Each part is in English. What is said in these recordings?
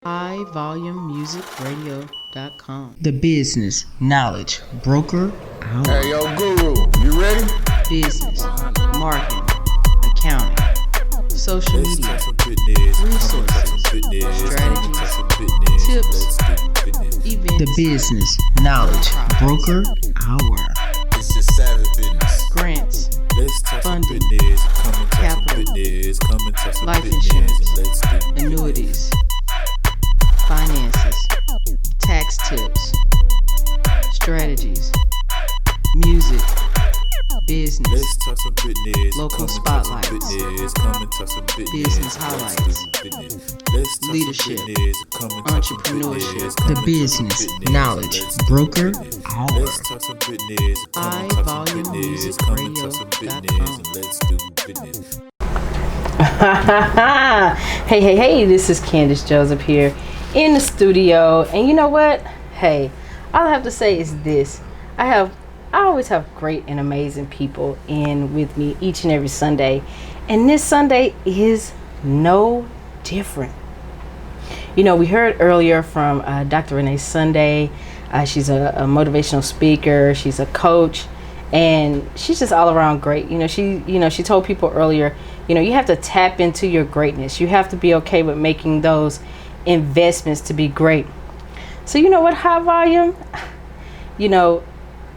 highvolumemusicradio.com. The Business Knowledge Broker Hour. Hey, yo, Guru, you ready? Business, marketing, accounting, social media, resources, strategies, tips, events. The Business Knowledge Broker Hour. It's just savage business. Grants, funding, capital, life insurance, annuities, finances, tax tips, strategies, music, business, local spotlights, business highlights, leadership, entrepreneurship. The Business Knowledge Broker Hour. highvolumemusicradio.com. Hey, this is Candace Joseph here in the studio. And you know what? Hey, all I have to say is this. I always have great and amazing people in with me each and every Sunday. And this Sunday is no different. You know, we heard earlier from Dr. Renee Sunday. She's a motivational speaker. She's a coach. And she's just all around great. She told people earlier, you have to tap into your greatness. You have to be okay with making those investments to be great. So you know what, High Volume?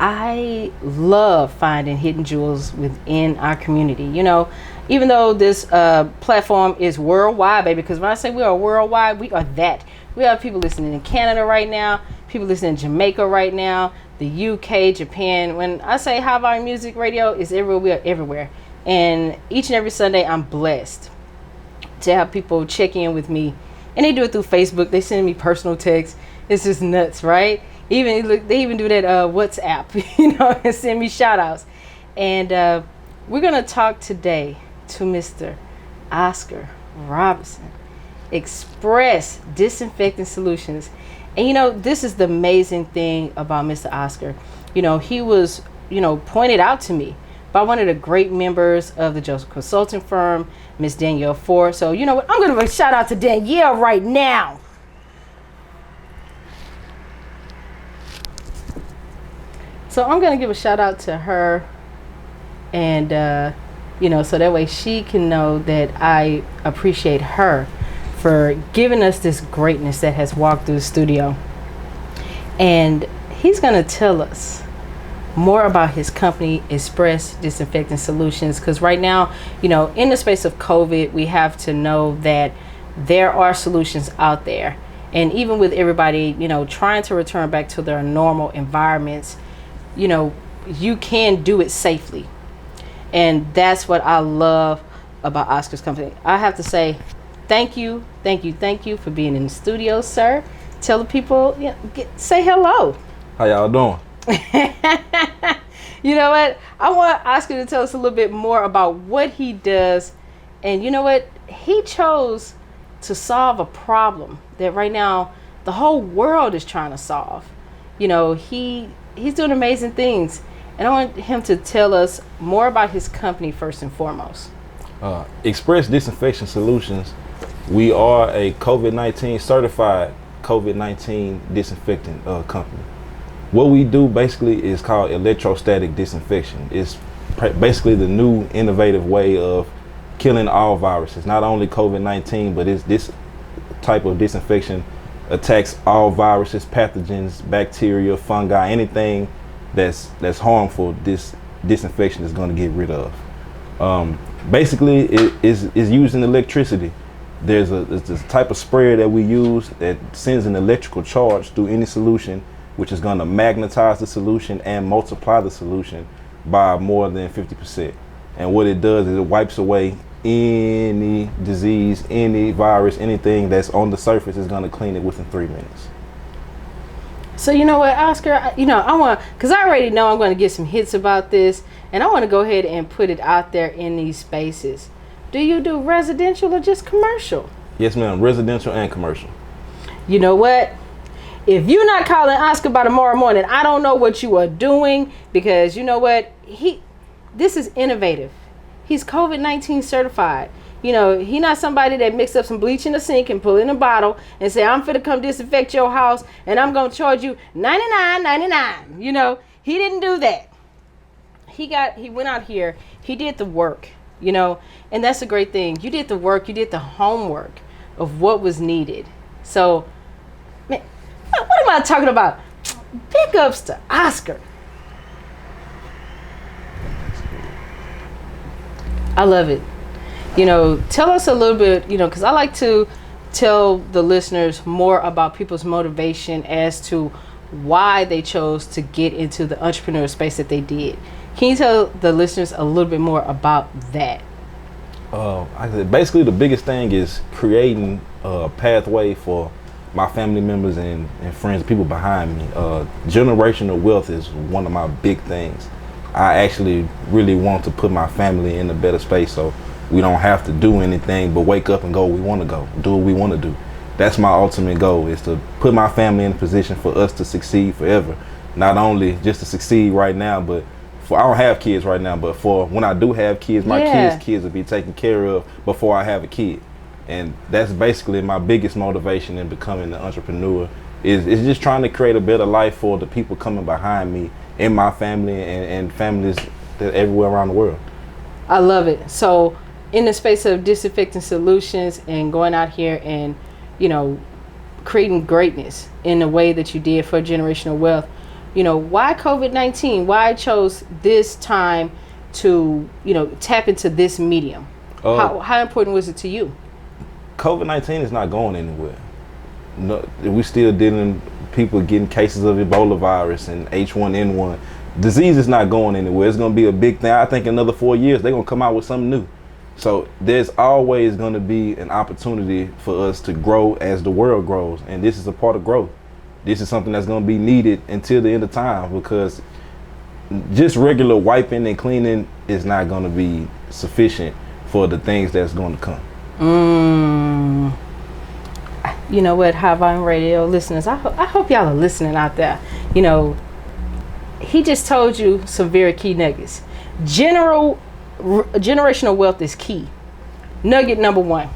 I love finding hidden jewels within our community. Even though this platform is worldwide, baby, because when I say we are worldwide, we are that. We have people listening in Canada right now, people listening in Jamaica right now, the UK, Japan. When I say High Volume Music Radio, is everywhere. We are everywhere. And each and every Sunday, I'm blessed to have people check in with me. And they do it through Facebook. They send me personal texts. It's just nuts, right? They even do that WhatsApp, and send me shout outs. And we're going to talk today to Mr. Oscar Roberson, Xpress Disinfecting Solutions. And this is the amazing thing about Mr. Oscar. He was, pointed out to me by one of the great members of the Joseph Consulting Firm, Miss Danielle Ford. So you know what? I'm going to give a shout out to Danielle right now. So I'm going to give a shout out to her, and so that way she can know that I appreciate her for giving us this greatness that has walked through the studio. And he's going to tell us more about his company, Xpress Disinfecting Solutions, because right now, in the space of COVID, we have to know that there are solutions out there. And even with everybody, trying to return back to their normal environments, you can do it safely. And that's what I love about Oscar's company. I have to say thank you for being in the studio, sir. Tell the people, say hello. How y'all doing? You know what? I want Oscar to tell us a little bit more about what he does. And you know what? He chose to solve a problem that right now the whole world is trying to solve. He's doing amazing things. And I want him to tell us more about his company first and foremost. Xpress Disinfection Solutions, we are a COVID-19 certified COVID-19 disinfectant company. What we do basically is called electrostatic disinfection. It's basically the new innovative way of killing all viruses, not only COVID-19, but this type of disinfection attacks all viruses, pathogens, bacteria, fungi, anything that's harmful. This disinfection is going to get rid of. Basically, it is using electricity. There's this type of sprayer that we use that sends an electrical charge through any solution, which is going to magnetize the solution and multiply the solution by more than 50%. And what it does is it wipes away any disease, any virus, anything that's on the surface. Is going to clean it within 3 minutes. So you know what, Oscar, I want, because I already know I'm going to get some hits about this, and I want to go ahead and put it out there in these spaces. Do you do residential or just commercial? Yes, ma'am, residential and commercial. You know what? If you're not calling Oscar by tomorrow morning, I don't know what you are doing, because you know what? This is innovative. He's COVID-19 certified. You know, he not somebody that mix up some bleach in the sink and pull in a bottle and say, I'm finna come disinfect your house and I'm gonna charge you $99.99. You know, he didn't do that. He went out here, he did the work, you know, and that's a great thing. You did the work, you did the homework of what was needed. So, man, what am I talking about? Big ups to Oscar. I love it. You know, tell us a little bit, you know, because I like to tell the listeners more about people's motivation as to why they chose to get into the entrepreneur space that they did. Can you tell the listeners a little bit more about that? Basically, the biggest thing is creating a pathway for my family members and friends, people behind me. Generational wealth is one of my big things. I actually really want to put my family in a better space so we don't have to do anything but wake up and go where we want to go, do what we want to do. That's my ultimate goal, is to put my family in a position for us to succeed forever. Not only just to succeed right now, but I don't have kids right now, but for when I do have kids, my kids will be taken care of before I have a kid. And that's basically my biggest motivation in becoming an entrepreneur, is just trying to create a better life for the people coming behind me in my family and families that everywhere around the world. I love it. So in the space of disinfecting solutions and going out here and, you know, creating greatness in the way that you did for generational wealth, you know, why COVID-19? Why I chose this time to, you know, tap into this medium? How important was it to you? COVID-19 is not going anywhere. No, we still dealing people getting cases of Ebola virus and H1N1. Disease is not going anywhere. It's going to be a big thing. I think in another 4 years they're going to come out with something new. So there's always going to be an opportunity for us to grow as the world grows, and this is a part of growth. This is something that's going to be needed until the end of time, because just regular wiping and cleaning is not going to be sufficient for the things that's going to come. You know what, High Volume Radio listeners, I hope y'all are listening out there. You know, he just told you some very key nuggets. Generational wealth is key. Nugget number 1.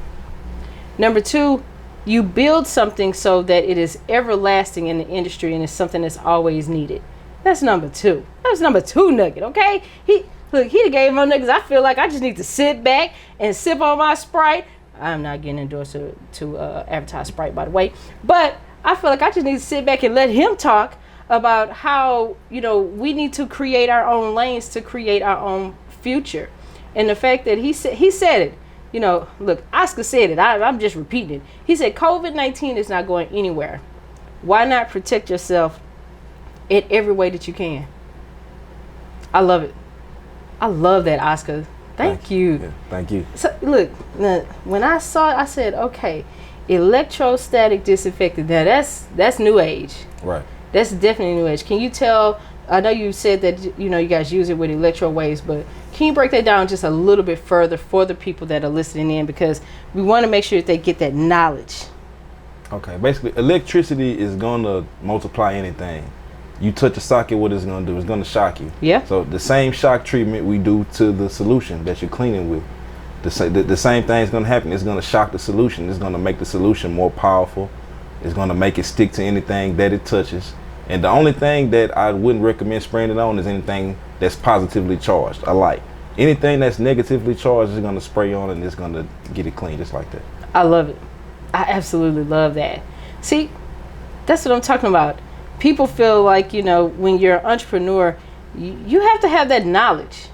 Number 2, you build something so that it is everlasting in the industry and it's something that's always needed. That's number 2. That's number 2 nugget, okay? He gave him nuggets. I feel like I just need to sit back and sip on my Sprite. I'm not getting endorsed to advertise Sprite, by the way. But I feel like I just need to sit back and let him talk about how, you know, we need to create our own lanes to create our own future. And the fact that he said it, you know, look, Oscar said it. I'm just repeating it. He said COVID-19 is not going anywhere. Why not protect yourself in every way that you can? I love it. I love that, Oscar. Thank you. Yeah, thank you. So look, when I saw it, I said, okay, electrostatic disinfectant. Now that's new age. Right. That's definitely new age. Can you tell? I know you said that, you know, you guys use it with electro waves, but can you break that down just a little bit further for the people that are listening in, because we want to make sure that they get that knowledge. Okay, basically electricity is going to multiply anything. You touch a socket, what it's going to do? It's going to shock you. Yeah. So the same shock treatment we do to the solution that you're cleaning with, the same thing is going to happen. It's going to shock the solution. It's going to make the solution more powerful. It's going to make it stick to anything that it touches. And the only thing that I wouldn't recommend spraying it on is anything that's positively charged, a light. Anything that's negatively charged is going to spray on and it's going to get it clean just like that. I love it. I absolutely love that. See, that's what I'm talking about. People feel like, you know, when you're an entrepreneur, you have to have that knowledge.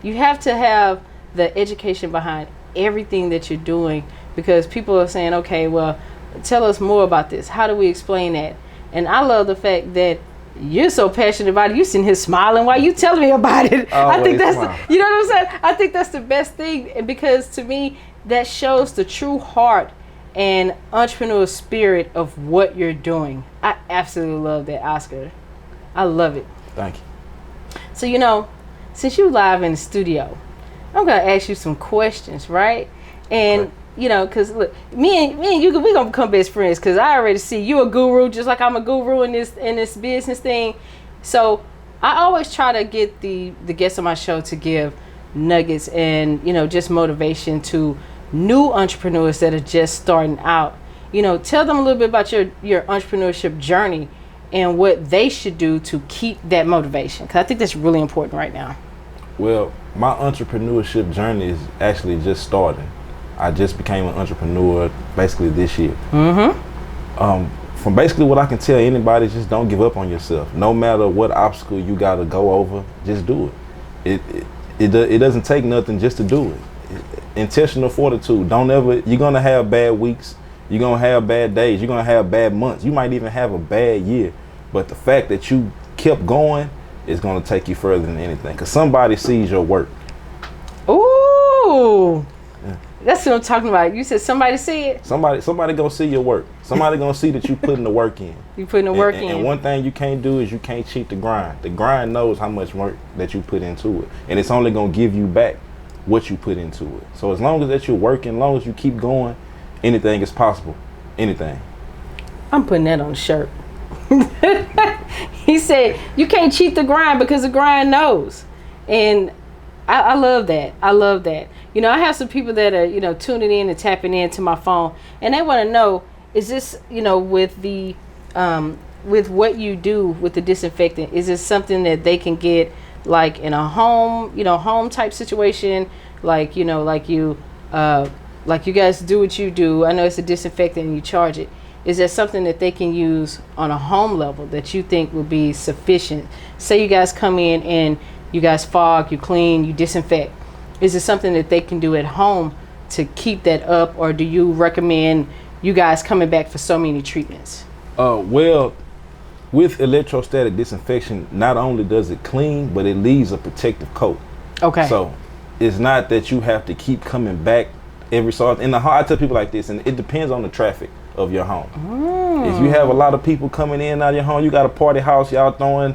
You have to have the education behind everything that you're doing, because people are saying, okay, well, tell us more about this. How do we explain that? And I love the fact that you're so passionate about it. You sitting here smiling while you telling me about it. I think that's you know what I'm saying? I think that's the best thing, because to me, that shows the true heart and entrepreneurial spirit of what you're doing. I absolutely love that, Oscar. I love it. Thank you. So, you know, since you're live in the studio, I'm going to ask you some questions, right? And, okay, you know, because look, me and you, we're going to become best friends, because I already see you a guru, just like I'm a guru in this business thing. So I always try to get the guests on my show to give nuggets and, you know, just motivation to new entrepreneurs that are just starting out, tell them a little bit about your entrepreneurship journey and what they should do to keep that motivation, because I think that's really important right now. Well, my entrepreneurship journey is actually just starting. I just became an entrepreneur basically this year. From basically what I can tell anybody, just don't give up on yourself. No matter what obstacle you got to go over, just do it. It doesn't take nothing just to do it. Intentional fortitude. You're going to have bad weeks. You're going to have bad days. You're going to have bad months. You might even have a bad year. But the fact that you kept going is going to take you further than anything, because somebody sees your work. Ooh. That's what I'm talking about. You said somebody see it? Somebody gonna see your work. Somebody gonna see that you putting the work in. You putting the work in. And one thing you can't do is you can't cheat the grind. The grind knows how much work that you put into it, and it's only gonna give you back what you put into it. So as long as that you're working, as long as you keep going, anything is possible. Anything. I'm putting that on a shirt. He said you can't cheat the grind because the grind knows, and I love that. I love that. I have some people that are, tuning in and tapping into my phone, and they want to know, is this, with the, with what you do with the disinfectant, is this something that they can get like in a home, home type situation, like you guys do what you do? I know it's a disinfectant and you charge it. Is there something that they can use on a home level that you think would be sufficient? Say you guys come in and you guys fog, you clean, you disinfect. Is it something that they can do at home to keep that up, or do you recommend you guys coming back for so many treatments? Well, with electrostatic disinfection, not only does it clean, but it leaves a protective coat. Okay. So it's not that you have to keep coming back every so often. I tell people like this, and it depends on the traffic of your home. If you have a lot of people coming in and out of your home, you got a party house, y'all throwing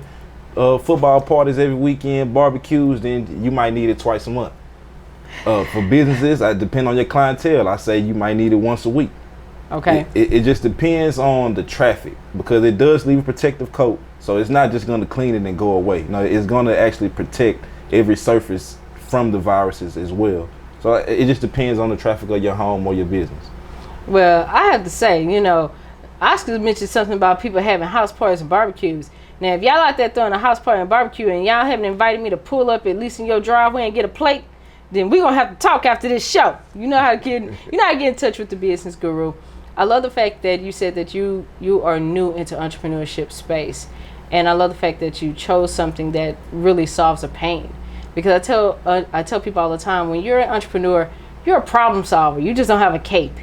football parties every weekend, barbecues, then you might need it twice a month. For businesses, I depend on your clientele. I say you might need it once a week. Okay. It just depends on the traffic, because it does leave a protective coat. So it's not just going to clean it and go away. No, it's going to actually protect every surface from the viruses as well. So it just depends on the traffic of your home or your business. Well, I have to say, Oscar mentioned something about people having house parties and barbecues. Now, if y'all out there throwing a house party and barbecue and y'all haven't invited me to pull up at least in your driveway and get a plate, then we're going to have to talk after this show. You know how to get in touch with the business guru. I love the fact that you said that you are new into entrepreneurship space. And I love the fact that you chose something that really solves a pain. Because I tell people all the time, when you're an entrepreneur, you're a problem solver. You just don't have a cape.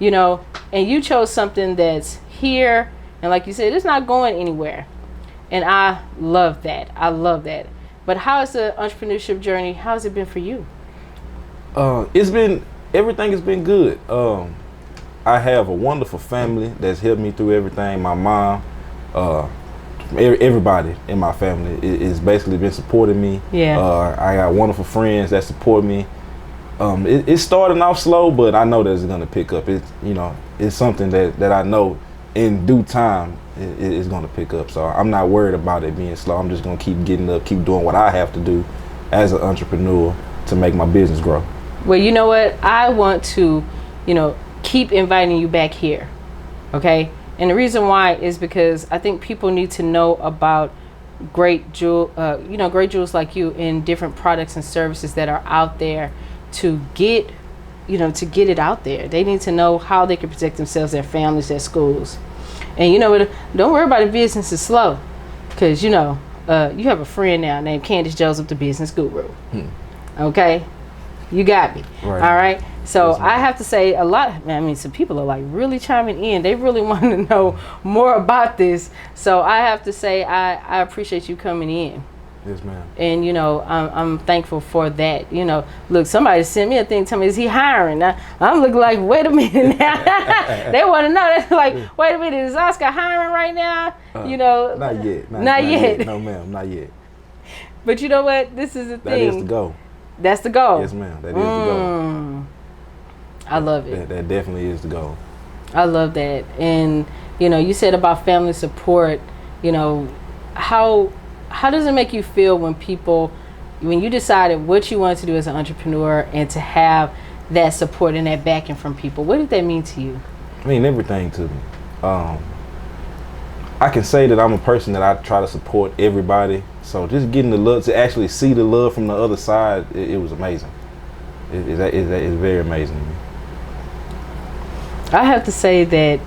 And you chose something that's here, and like you said, it's not going anywhere. And I love that. But how is the entrepreneurship journey? How has it been for you? Everything has been good. I have a wonderful family that's helped me through everything. My mom, everybody in my family is basically been supporting me. Yeah. I got wonderful friends that support me. It's starting off slow, but I know that it's gonna pick up. It's something that I know in due time it's gonna pick up. So I'm not worried about it being slow. I'm just gonna keep getting up, keep doing what I have to do as an entrepreneur to make my business grow. Well, you know what? I want to, keep inviting you back here. Okay? And the reason why is because I think people need to know about great jewels like you in different products and services that are out there to get it out there. They need to know how they can protect themselves, their families, their schools. And don't worry about the business is slow, because you have a friend now named Candace Joseph, the business guru. Okay, you got me. Right. All right. So I have to say some people are like really chiming in. They really want to know more about this. So I have to say I appreciate you coming in. Yes, ma'am. And I'm thankful for that. Look, somebody sent me a thing, tell me, is he hiring? I'm looking like, wait a minute now. They want to know. They're like, wait a minute, is Oscar hiring right now? Not yet. Not yet. No, ma'am, not yet. But you know what? This is the thing. That is the goal. That's the goal. Yes, ma'am. That is the goal. I love it. That definitely is the goal. I love that. And you said about family support. How does it make you feel when you decided what you wanted to do as an entrepreneur and to have that support and that backing from people? What did that mean to you? I mean everything to me. I can say that I'm a person that I try to support everybody. So just getting the love, to actually see the love from the other side, it was amazing. It's very amazing to me. I have to say that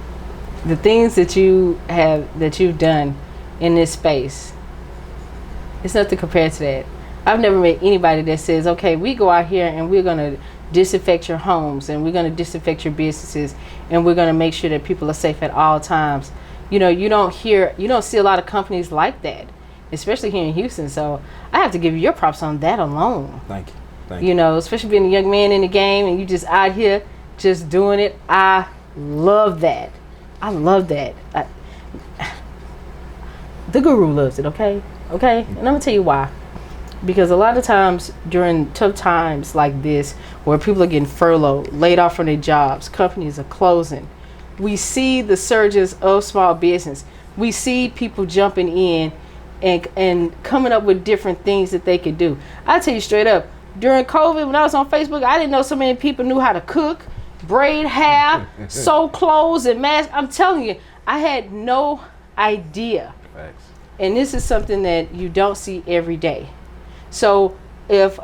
the things that you've done in this space, it's nothing compared to that. I've never met anybody that says, okay, we go out here and we're going to disinfect your homes and we're going to disinfect your businesses and we're going to make sure that people are safe at all times. You know, you don't see a lot of companies like that, especially here in Houston. So I have to give you your props on that alone. Thank you. You know, especially being a young man in the game and you just out here just doing it. I love that. The guru loves it, okay? And I'm going to tell you why. Because a lot of times during tough times like this, where people are getting furloughed, laid off from their jobs, companies are closing, we see the surges of small business. We see people jumping in and coming up with different things that they could do. I tell you straight up, during COVID, when I was on Facebook, I didn't know so many people knew how to cook, braid hair, sew clothes, and mask. I'm telling you, I had no idea. Thanks. And this is something that you don't see every day. So if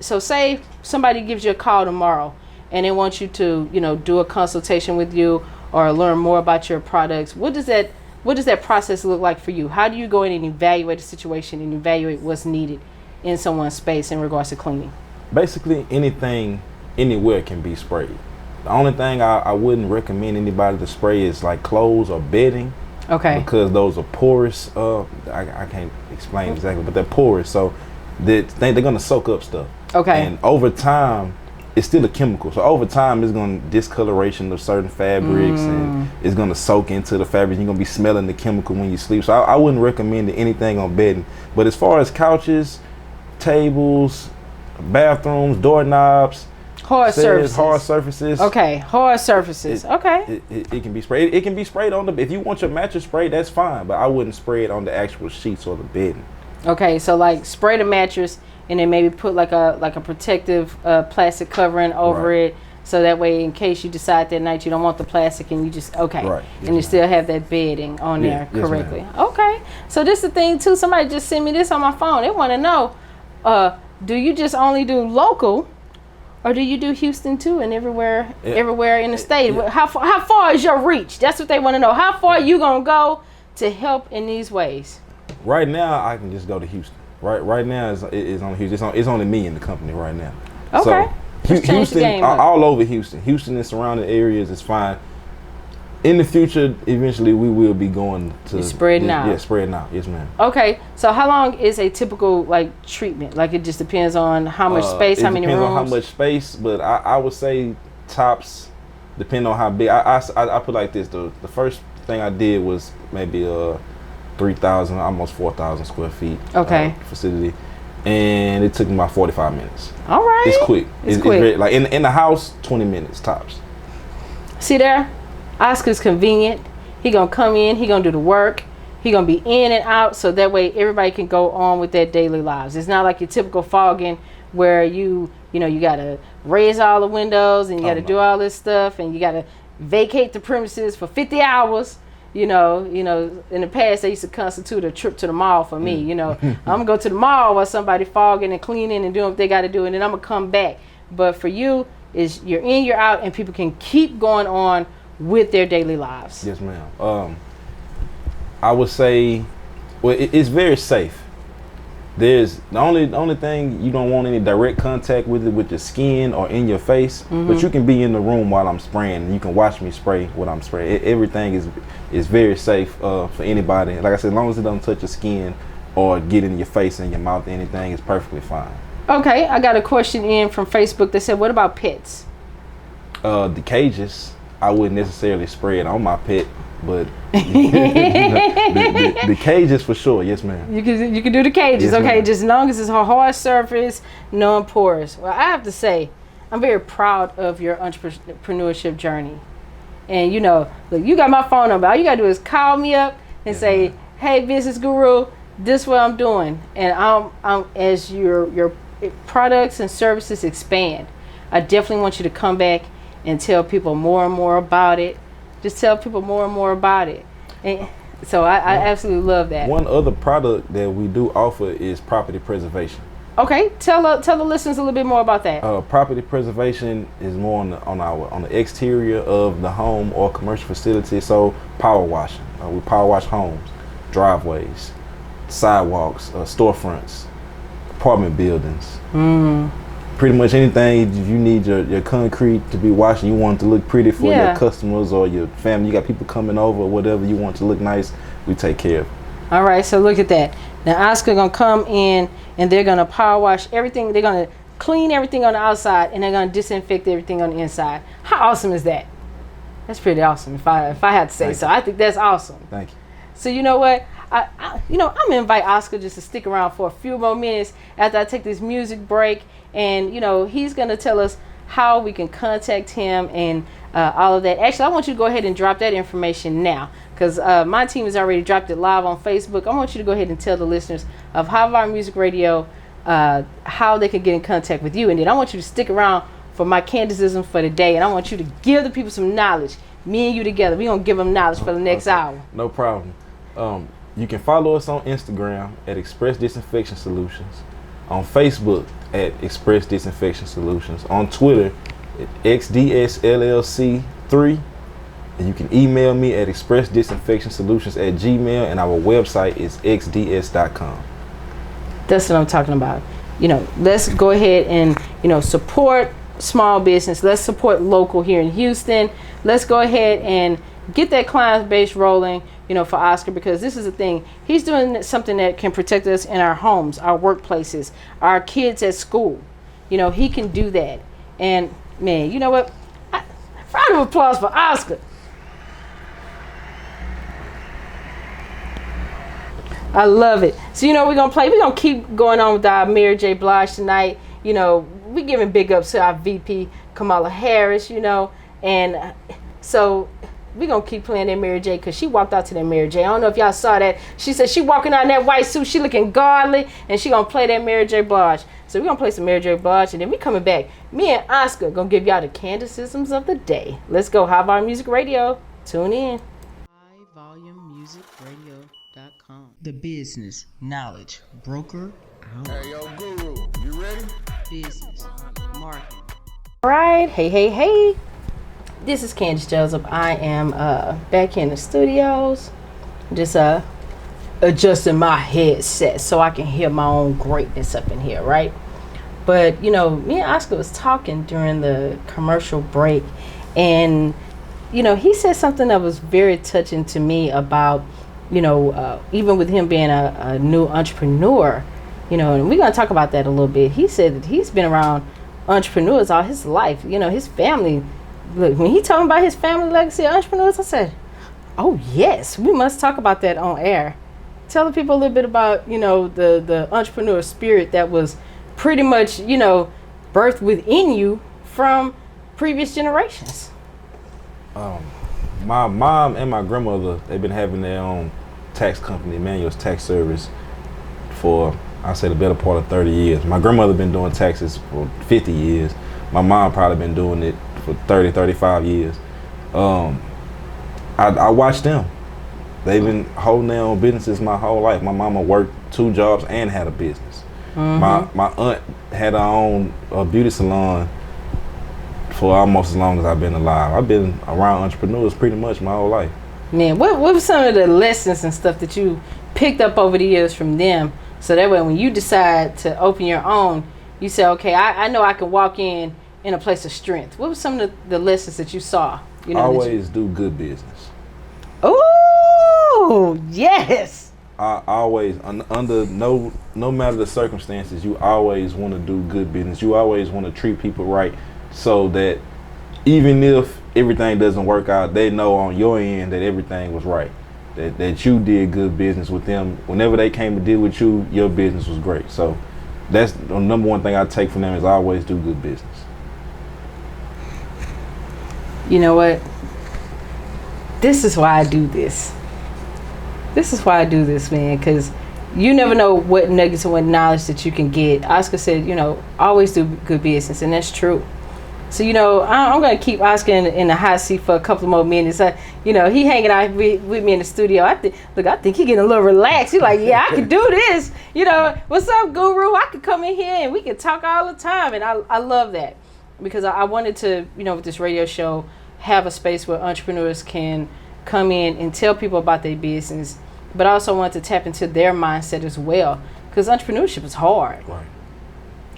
say somebody gives you a call tomorrow and they want you to, do a consultation with you or learn more about your products, what does that process look like for you? How do you go in and evaluate the situation and evaluate what's needed in someone's space in regards to cleaning? Basically, anything anywhere can be sprayed. The only thing I wouldn't recommend anybody to spray is like clothes or bedding. Okay. Because those are porous. I can't explain exactly, but they're porous. So they're going to soak up stuff. Okay. And over time, it's still a chemical. So over time, it's going to discoloration of certain fabrics and it's going to soak into the fabric. You're going to be smelling the chemical when you sleep. So I wouldn't recommend anything on bedding. But as far as couches, tables, bathrooms, doorknobs, hard surfaces. Okay, hard surfaces. It can be sprayed. It can be sprayed on if you want your mattress sprayed, that's fine. But I wouldn't spray it on the actual sheets or the bedding. Okay, so like spray the mattress and then maybe put like a protective plastic covering over it, so that way in case you decide that night you don't want the plastic and you just Right. and you still have that bedding on there correctly. Yes, okay, so this is the thing too. Somebody just sent me this on my phone. They want to know, do you just only do local, or do you do Houston too and everywhere in the state? How far is your reach? That's what they want to know. How far are you gonna go to help in these ways? Right now, I can just go to Houston. Right now, it's on Houston. It's only me in the company right now. Okay. So Houston, all over Houston. Houston and surrounding areas is fine. In the future, eventually, we will be going to spreading out. Yeah, spreading out. Yes, ma'am. Okay. So how long is a typical treatment? Like it just depends on how much space, how many rooms. It depends on how much space, but I would say tops, depending on how big. I put like this. The first thing I did was maybe 3,000, almost 4,000 square feet facility, and it took me about 45 minutes. All right. It's quick. It's quick. Very, like in the house, 20 minutes tops. See there? Oscar's convenient. He gonna come in, he gonna do the work, he gonna be in and out, so that way everybody can go on with their daily lives. It's not like your typical fogging where you gotta raise all the windows and you gotta do all this stuff and you gotta vacate the premises for 50 hours. In the past they used to constitute a trip to the mall for me. I'm gonna go to the mall while somebody fogging and cleaning and doing what they gotta do, and then I'm gonna come back. But for you, is you're in, you're out, and people can keep going on with their daily lives. Yes, ma'am. I would say, it's very safe. There's the only thing you don't want any direct contact with it with your skin or in your face, but you can be in the room while I'm spraying and you can watch me spray what I'm spraying. Everything is very safe for anybody. Like I said, as long as it doesn't touch your skin or get in your face and your mouth, anything is perfectly fine. Okay, I got a question in from Facebook that said, what about pets? The cages, I wouldn't necessarily spray it on my pet, but the cages for sure. Yes, ma'am. You can do the cages. Yes, okay, ma'am. just as long as it's a hard surface, non-porous. Well, I have to say, I'm very proud of your entrepreneurship journey. And look, you got my phone number. All you gotta do is call me up and say, ma'am. "Hey, business guru, this is what I'm doing." And I'm as your products and services expand, I definitely want you to come back and tell people more and more about it. Just tell people more and more about it. And so I absolutely love that. One other product that we do offer is property preservation. Okay, tell the listeners a little bit more about that. Property preservation is more on the exterior of the home or commercial facility. So power washing, we power wash homes, driveways, sidewalks, storefronts, apartment buildings. Pretty much anything. If you need your concrete to be washed, you want it to look pretty for your customers or your family. You got people coming over or whatever. You want it to look nice. We take care of it. All right, so look at that. Now Oscar gonna come in and they're gonna power wash everything. They're gonna clean everything on the outside and they're gonna disinfect everything on the inside. How awesome is that? That's pretty awesome. If I had to say so, I think that's awesome. Thank you. So you know what? I'm gonna invite Oscar just to stick around for a few more minutes after I take this music break, and he's gonna tell us how we can contact him and all of that. Actually, I want you to go ahead and drop that information now, because my team has already dropped it live on Facebook. I want you to go ahead and tell the listeners of Hive Our Music Radio how they can get in contact with you, and then I want you to stick around for my Candacism for the day, and I want you to give the people some knowledge. Me and you together, we're gonna give them knowledge for the next hour. No problem. You can follow us on Instagram at Xpress Disinfection Solutions, on Facebook at Xpress Disinfection Solutions, on Twitter at XDSLLC3, and you can email me at expressdisinfectionsolutions@gmail, and our website is xds.com. That's what I'm talking about. Let's go ahead and support small business. Let's support local here in Houston. Let's go ahead and get that client base rolling, for Oscar, because this is the thing. He's doing something that can protect us in our homes, our workplaces, our kids at school. He can do that. And man, you know what? Round of applause for Oscar. I love it. So we're gonna keep going on with our Mary J. Blige tonight. We giving big ups to our VP Kamala Harris, and so we're going to keep playing that Mary J, because she walked out to that Mary J. I don't know if y'all saw that. She said she walking out in that white suit. She looking godly, and she going to play that Mary J. Blige. So we're going to play some Mary J. Blige, and then we coming back. Me and Oscar going to give y'all the Candacisms of the day. Let's go. Hive Our Music Radio. Tune in. HighVolumeMusicRadio.com. The business, knowledge, broker, out. Hey, yo, Guru, you ready? Business, marketing. All right. Hey. This is Candace Joseph. I am back in the studios, just adjusting my headset so I can hear my own greatness up in here, right? But me and Oscar was talking during the commercial break, and he said something that was very touching to me about even with him being a new entrepreneur, and we're gonna talk about that a little bit. He said that he's been around entrepreneurs all his life. His family. Look, when he talking about his family legacy of entrepreneurs, I said, oh yes, we must talk about that on air. Tell the people a little bit about, the entrepreneur spirit that was pretty much, birthed within you from previous generations. My mom and my grandmother, they've been having their own tax company, Emmanuel's Tax Service, for, I say, the better part of 30 years. My grandmother been doing taxes for 50 years. My mom probably been doing it for 30, 35 years. I watched them. They've been holding their own businesses my whole life. My mama worked 2 jobs and had a business. My aunt had her own beauty salon for almost as long as I've been alive. I've been around entrepreneurs pretty much my whole life. Man, what were some of the lessons and stuff that you picked up over the years from them, so that way when you decide to open your own, you say, okay, I know I can walk in a place of strength? What were some of the lessons that you saw? Always do good business. Oh, yes. I always, under no matter the circumstances, you always want to do good business. You always want to treat people right, so that even if everything doesn't work out, they know on your end that everything was right. That you did good business with them. Whenever they came to deal with you, your business was great. So that's the number one thing I take from them, is always do good business. You know what? This is why I do this. This is why I do this, man, because you never know what nuggets and what knowledge that you can get. Oscar said, always do good business, and that's true. So, I'm going to keep Oscar in the hot seat for a couple more minutes. He hanging out with me in the studio. I think he getting a little relaxed. He's like, yeah, I can do this. What's up, Guru? I could come in here and we can talk all the time. And I love that because I wanted to, with this radio show, have a space where entrepreneurs can come in and tell people about their business, but I also wanted to tap into their mindset as well because entrepreneurship is hard. Right.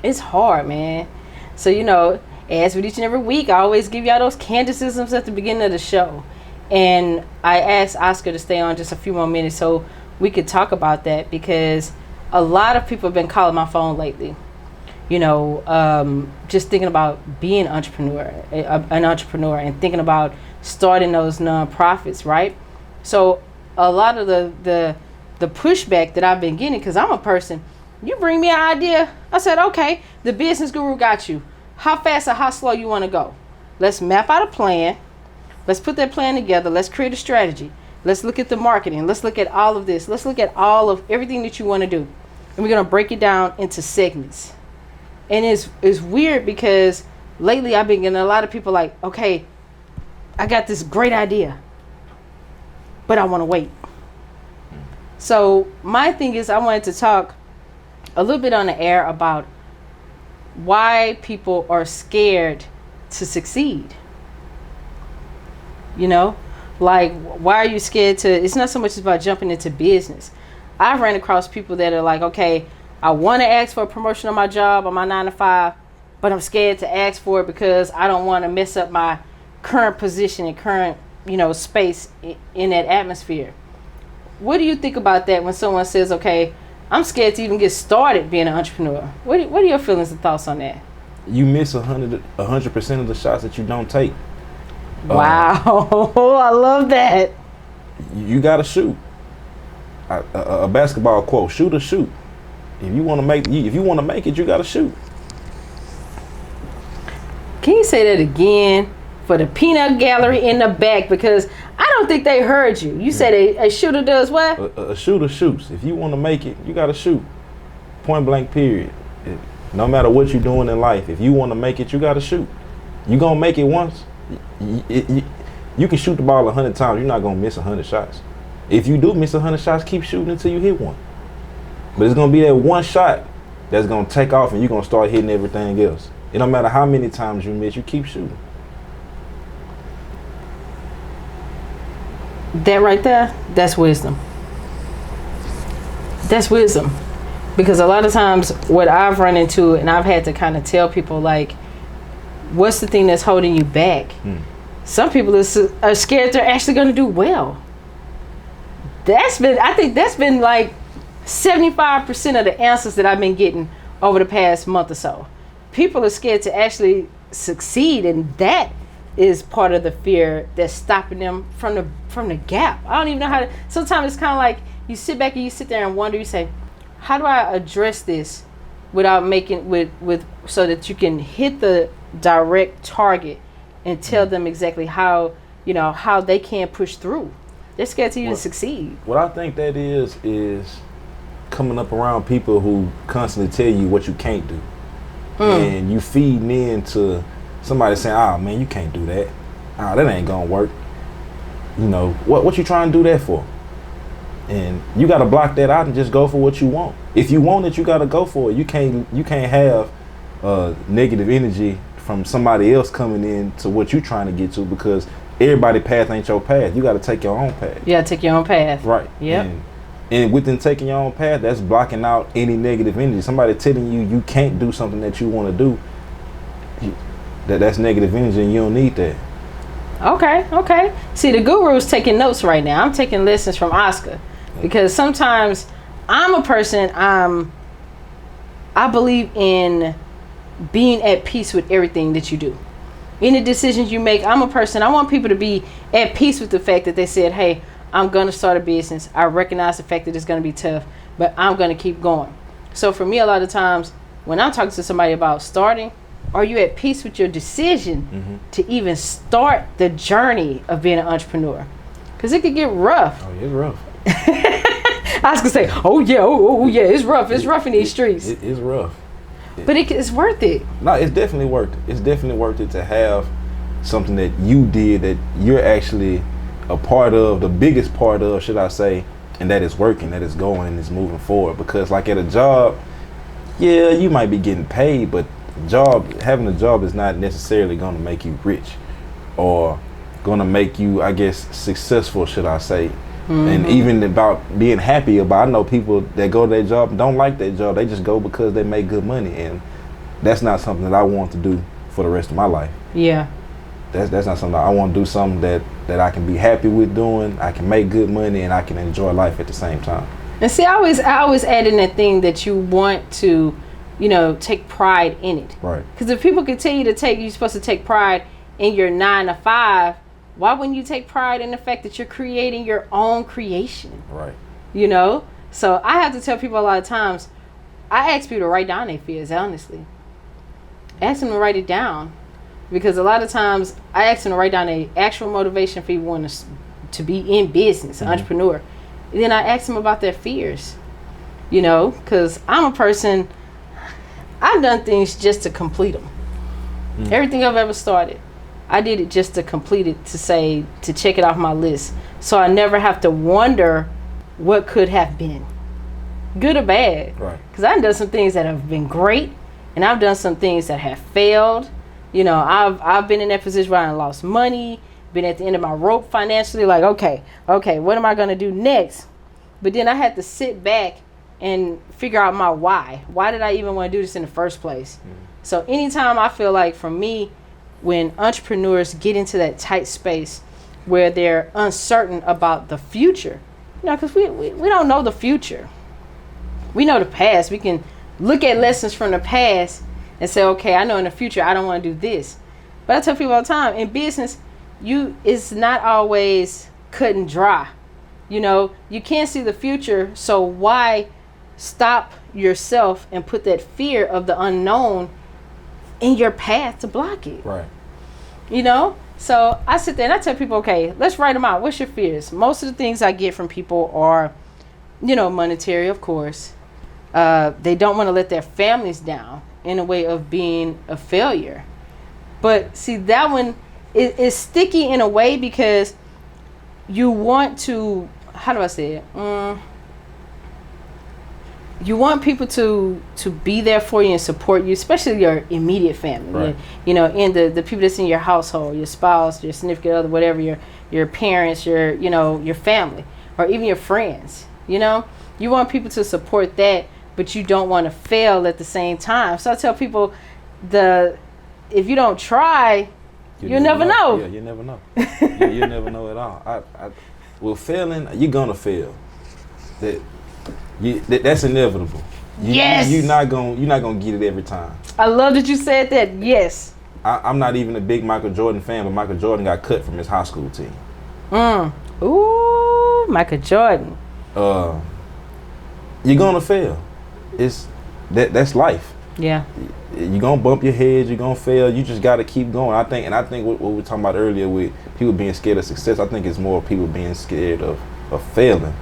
It's hard, man. So, as with each and every week, I always give y'all those Candaceisms at the beginning of the show. And I asked Oscar to stay on just a few more minutes so we could talk about that because a lot of people have been calling my phone lately. Just thinking about being an entrepreneur and thinking about starting those nonprofits, right? So a lot of the pushback that I've been getting, because I'm a person, you bring me an idea, I said, okay, the business guru got you. How fast or how slow you want to go? Let's map out a plan. Let's put that plan together. Let's create a strategy. Let's look at the marketing. Let's look at all of this. Let's look at all of everything that you want to do. And we're going to break it down into segments. And it's weird because lately I've been getting a lot of people like, okay, I got this great idea, but I want to wait. So my thing is I wanted to talk a little bit on the air about why people are scared to succeed. Like, why are you scared to, it's not so much about jumping into business. I've ran across people that are like, okay, I want to ask for a promotion on my job, on my 9-to-5, but I'm scared to ask for it because I don't want to mess up my current position and current, space in that atmosphere. What do you think about that when someone says, okay, I'm scared to even get started being an entrepreneur? What are your feelings and thoughts on that? You miss 100% of the shots that you don't take. Wow. I love that. You got to shoot. A basketball quote, shoot or shoot. If you want to make it, you got to shoot. Can you say that again for the peanut gallery in the back? Because I don't think they heard you. You said a shooter does what? A shooter shoots. If you want to make it, you got to shoot. Point blank, period. No matter what you're doing in life, if you want to make it, you got to shoot. You're going to make it once. You can shoot the ball 100 times. You're not going to miss 100 shots. If you do miss 100 shots, keep shooting until you hit one. But it's going to be that one shot that's going to take off and you're going to start hitting everything else. It don't matter how many times you miss, you keep shooting. That right there, that's wisdom. That's wisdom. Because a lot of times what I've run into and I've had to kind of tell people, like, what's the thing that's holding you back? Some people are scared they're actually going to do well. I think that's been like 75% of the answers that I've been getting over the past month or so. People are scared to actually succeed, and that is part of the fear that's stopping them from the gap. I don't even know how to. Sometimes it's kind of like you sit back and you sit there and wonder. You say, how do I address this without making with so that you can hit the direct target and tell them exactly how they can push through. They're scared to even succeed. What I think that is coming up around people who constantly tell you what you can't do. And you feeding into somebody saying, "Oh man, you can't do that. Oh, that ain't gonna work." What you trying to do that for? And you gotta block that out and just go for what you want. If you want it, you gotta go for it. You can't have negative energy from somebody else coming in to what you trying to get to, because everybody's path ain't your path. You gotta take your own path. You gotta take your own path. Right. Yep. And within taking your own path, that's blocking out any negative energy. Somebody telling you can't do something that you want to do, that's negative energy, and you don't need that. Okay. See, the guru's taking notes right now. I'm taking lessons from Oscar, because sometimes I'm a person, I believe in being at peace with everything that you do. Any decisions you make, I'm a person, I want people to be at peace with the fact that they said, hey, I'm going to start a business. I recognize the fact that it's going to be tough, but I'm going to keep going. So for me, a lot of times when I'm talking to somebody about starting, are you at peace with your decision to even start the journey of being an entrepreneur? Because it could get rough. Oh, it's rough. I was going to say, oh yeah, it's rough. It's rough in these streets. It's rough. But it's worth it. No, it's definitely worth it. It's definitely worth it to have something that you did that you're actually a part of, the biggest part of, should I say, and that is working, that is going and is moving forward. Because like at a job, yeah, you might be getting paid, but having a job is not necessarily going to make you rich or going to make you, I guess, successful, should I say. And even about being happy about, I know people that go to their job and don't like their job. They just go because they make good money, and that's not something that I want to do for the rest of my life. Yeah. That's not something I want to do. Something that I can be happy with doing. I can make good money and I can enjoy life at the same time. And see, I always add in that thing that you want to, take pride in it. Right. Because if people continue to you're supposed to take pride in your 9 to 5. Why wouldn't you take pride in the fact that you're creating your own creation? Right. So I have to tell people a lot of times, I ask people to write down their fears, honestly. Ask them to write it down. Because a lot of times I ask them to write down their actual motivation for you wanting to be in business, an entrepreneur. And then I ask them about their fears. Because I'm a person, I've done things just to complete them. Everything I've ever started, I did it just to complete it, to check it off my list. So I never have to wonder what could have been, good or bad. Right. Because I've done some things that have been great, and I've done some things that have failed. I've been in that position where I lost money, been at the end of my rope financially, like, okay, what am I going to do next? But then I had to sit back and figure out my why. Why did I even want to do this in the first place? So anytime I feel like, for me, when entrepreneurs get into that tight space where they're uncertain about the future, because we don't know the future. We know the past. We can look at lessons from the past and say, okay, I know in the future I don't want to do this. But I tell people all the time, in business, it's not always cut and dry. You can't see the future, so why stop yourself and put that fear of the unknown in your path to block it? Right. So I sit there and I tell people, okay, let's write them out. What's your fears? Most of the things I get from people are, monetary, of course. They don't want to let their families down in a way of being a failure. But see, that one is sticky in a way because you want to, how do I say it? You want people to be there for you and support you, especially your immediate family. Right. And the people that's in your household, your spouse, your significant other, whatever, your parents, your family, or even your friends. You want people to support that, but you don't want to fail at the same time. So I tell people, if you don't try, you'll never know. Yeah, you never know. You never know at all. Well, failing, you're gonna fail. That's inevitable. Yes. You're not gonna get it every time. I love that you said that. Yes. I'm not even a big Michael Jordan fan, but Michael Jordan got cut from his high school team. Ooh, Michael Jordan. You're gonna fail. That's life. Yeah. You're gonna bump your head. You're gonna fail. You just gotta keep going. I think what we were talking about earlier with people being scared of success, I think it's more people being scared of failing.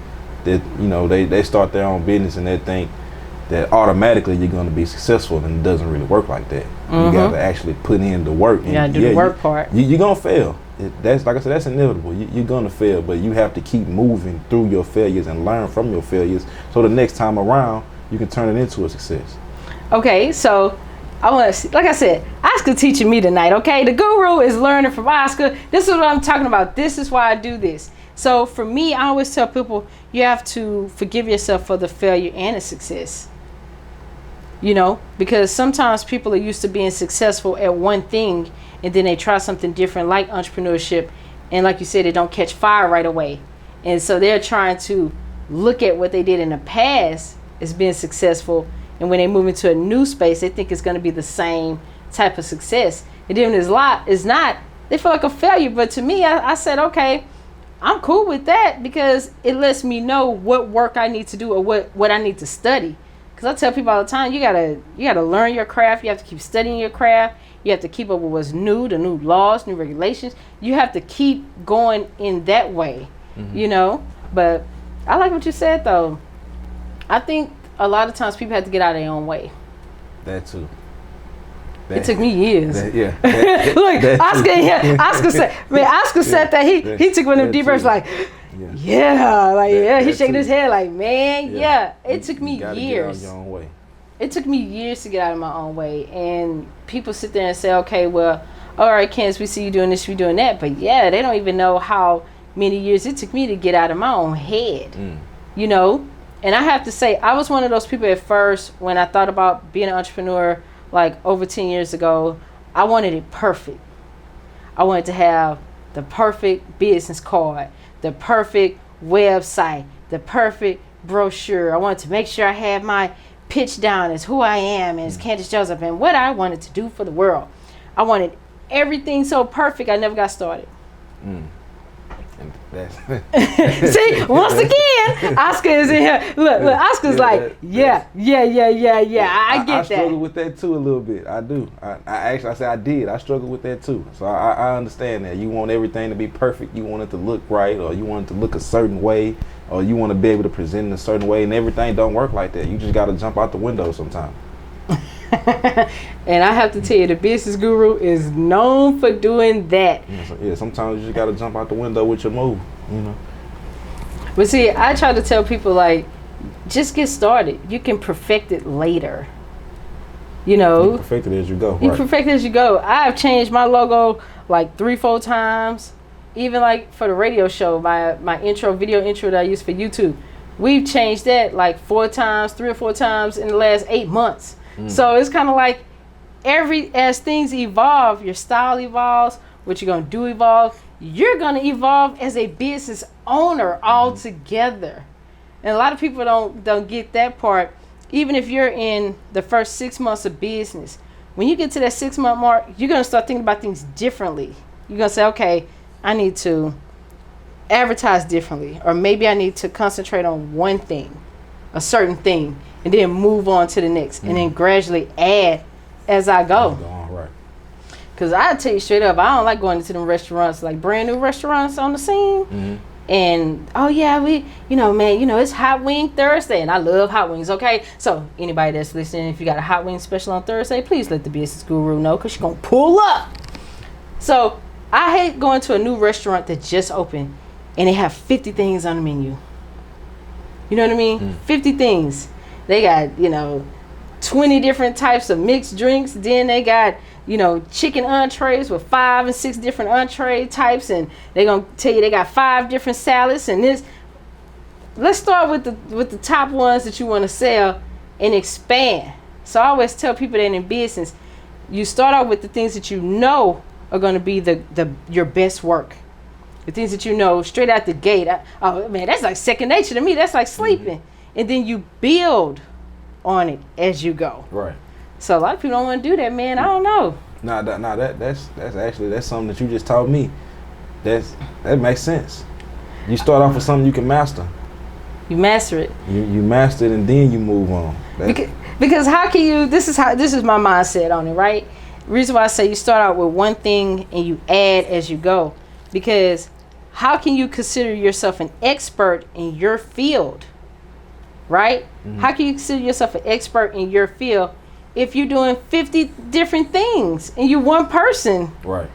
That they start their own business and they think that automatically you're going to be successful, and it doesn't really work like that. You got to actually put in the work. You got to do the work part. You're going to fail. That's, like I said, that's inevitable. You're going to fail, but you have to keep moving through your failures and learn from your failures, so the next time around you can turn it into a success. Okay, so I want to, like I said, Oscar teaching me tonight. Okay, the guru is learning from Oscar. This is what I'm talking about. This is why I do this. So for me, I always tell people, you have to forgive yourself for the failure and the success. Because sometimes people are used to being successful at one thing, and then they try something different like entrepreneurship, and like you said, it don't catch fire right away. And so they're trying to look at what they did in the past as being successful, and when they move into a new space, they think it's going to be the same type of success. And then it's not. They feel like a failure. But to me, I said, okay, I'm cool with that, because it lets me know what work I need to do or what I need to study. Because I tell people all the time, you gotta learn your craft. You have to keep studying your craft. You have to keep up with what's new, the new laws, new regulations. You have to keep going in that way, But I like what you said, though. I think a lot of times people have to get out of their own way. That too. It took me years. Yeah. Look, Oscar said, man, Oscar said that he took one of them deep breaths like, he's shaking his head like, man, It took me years. Get out your own way. It took me years to get out of my own way. And people sit there and say, okay, well, all right, Candace, we see you doing this, we doing that. But yeah, they don't even know how many years it took me to get out of my own head, you know? And I have to say, I was one of those people at first when I thought about being an entrepreneur, like over 10 years ago. I wanted it perfect. I wanted to have the perfect business card, the perfect website, the perfect brochure. I wanted to make sure I had my pitch down as who I am as Candace Joseph and what I wanted to do for the world. I wanted everything so perfect, I never got started. See, once again, Oscar is in here. Look, Oscar's like, I get that. I struggle with that too a little bit. I do. I struggle with that too. So I understand that. You want everything to be perfect. You want it to look right, or you want it to look a certain way, or you want to be able to present in a certain way, and everything don't work like that. You just got to jump out the window sometimes. And I have to tell you, the business guru is known for doing that. Sometimes you just got to jump out the window with your move, you know. But see, I try to tell people, like, just get started. You can perfect it later. You know, you perfect it as you go. You perfect it as you go. I have changed my logo like 3-4 times. Even like for the radio show, my video intro that I use for YouTube, we've changed that like 3 or 4 times in the last 8 months. So it's kind of like as things evolve, your style evolves, what you're going to do evolve. You're going to evolve as a business owner altogether. And a lot of people don't get that part. Even if you're in the first 6 months of business, when you get to that 6-month mark, you're going to start thinking about things differently. You're going to say, okay, I need to advertise differently, or maybe I need to concentrate on one thing, a certain thing, and then move on to the next, and then gradually add as I go. Right. Because I tell you straight up, I don't like going into them restaurants, like brand new restaurants on the scene. And it's Hot Wing Thursday, and I love hot wings. Okay, so anybody that's listening, if you got a hot wing special on Thursday, please let the business guru know, because she's gonna pull up. So I hate going to a new restaurant that just opened and they have 50 things on the menu. You know what I mean? 50 things. They got, 20 different types of mixed drinks. Then they got, chicken entrees with 5 and 6 different entree types. And they're going to tell you they got 5 different salads. And this, let's start with the top ones that you want to sell and expand. So I always tell people that in business, you start out with the things that you know are going to be your best work. The things that you know straight out the gate. Oh man, that's like second nature to me. That's like sleeping. And then you build on it as you go. Right. So a lot of people don't want to do that, man. I don't know. That's something that you just taught me. That makes sense. You start off with something you can master. You master it. You master it, and then you move on. Because how can you? This is my mindset on it, right? The reason why I say you start out with one thing and you add as you go. Because how can you consider yourself an expert in your field, right? How can you consider yourself an expert in your field if you're doing 50 different things and you're one person? Right.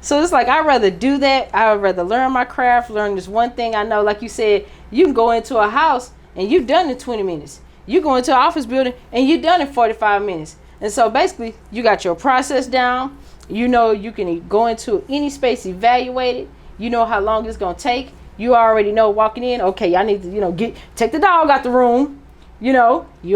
So it's like, I'd rather do that. I would rather learn my craft, learn this one thing I know. Like you said, you can go into a house and you're done in 20 minutes. You go into an office building and you're done in 45 minutes. And so basically, you got your process down. You can go into any space, evaluate it. You know how long it's going to take. You already know walking in, okay, I need to, take the dog out the room. You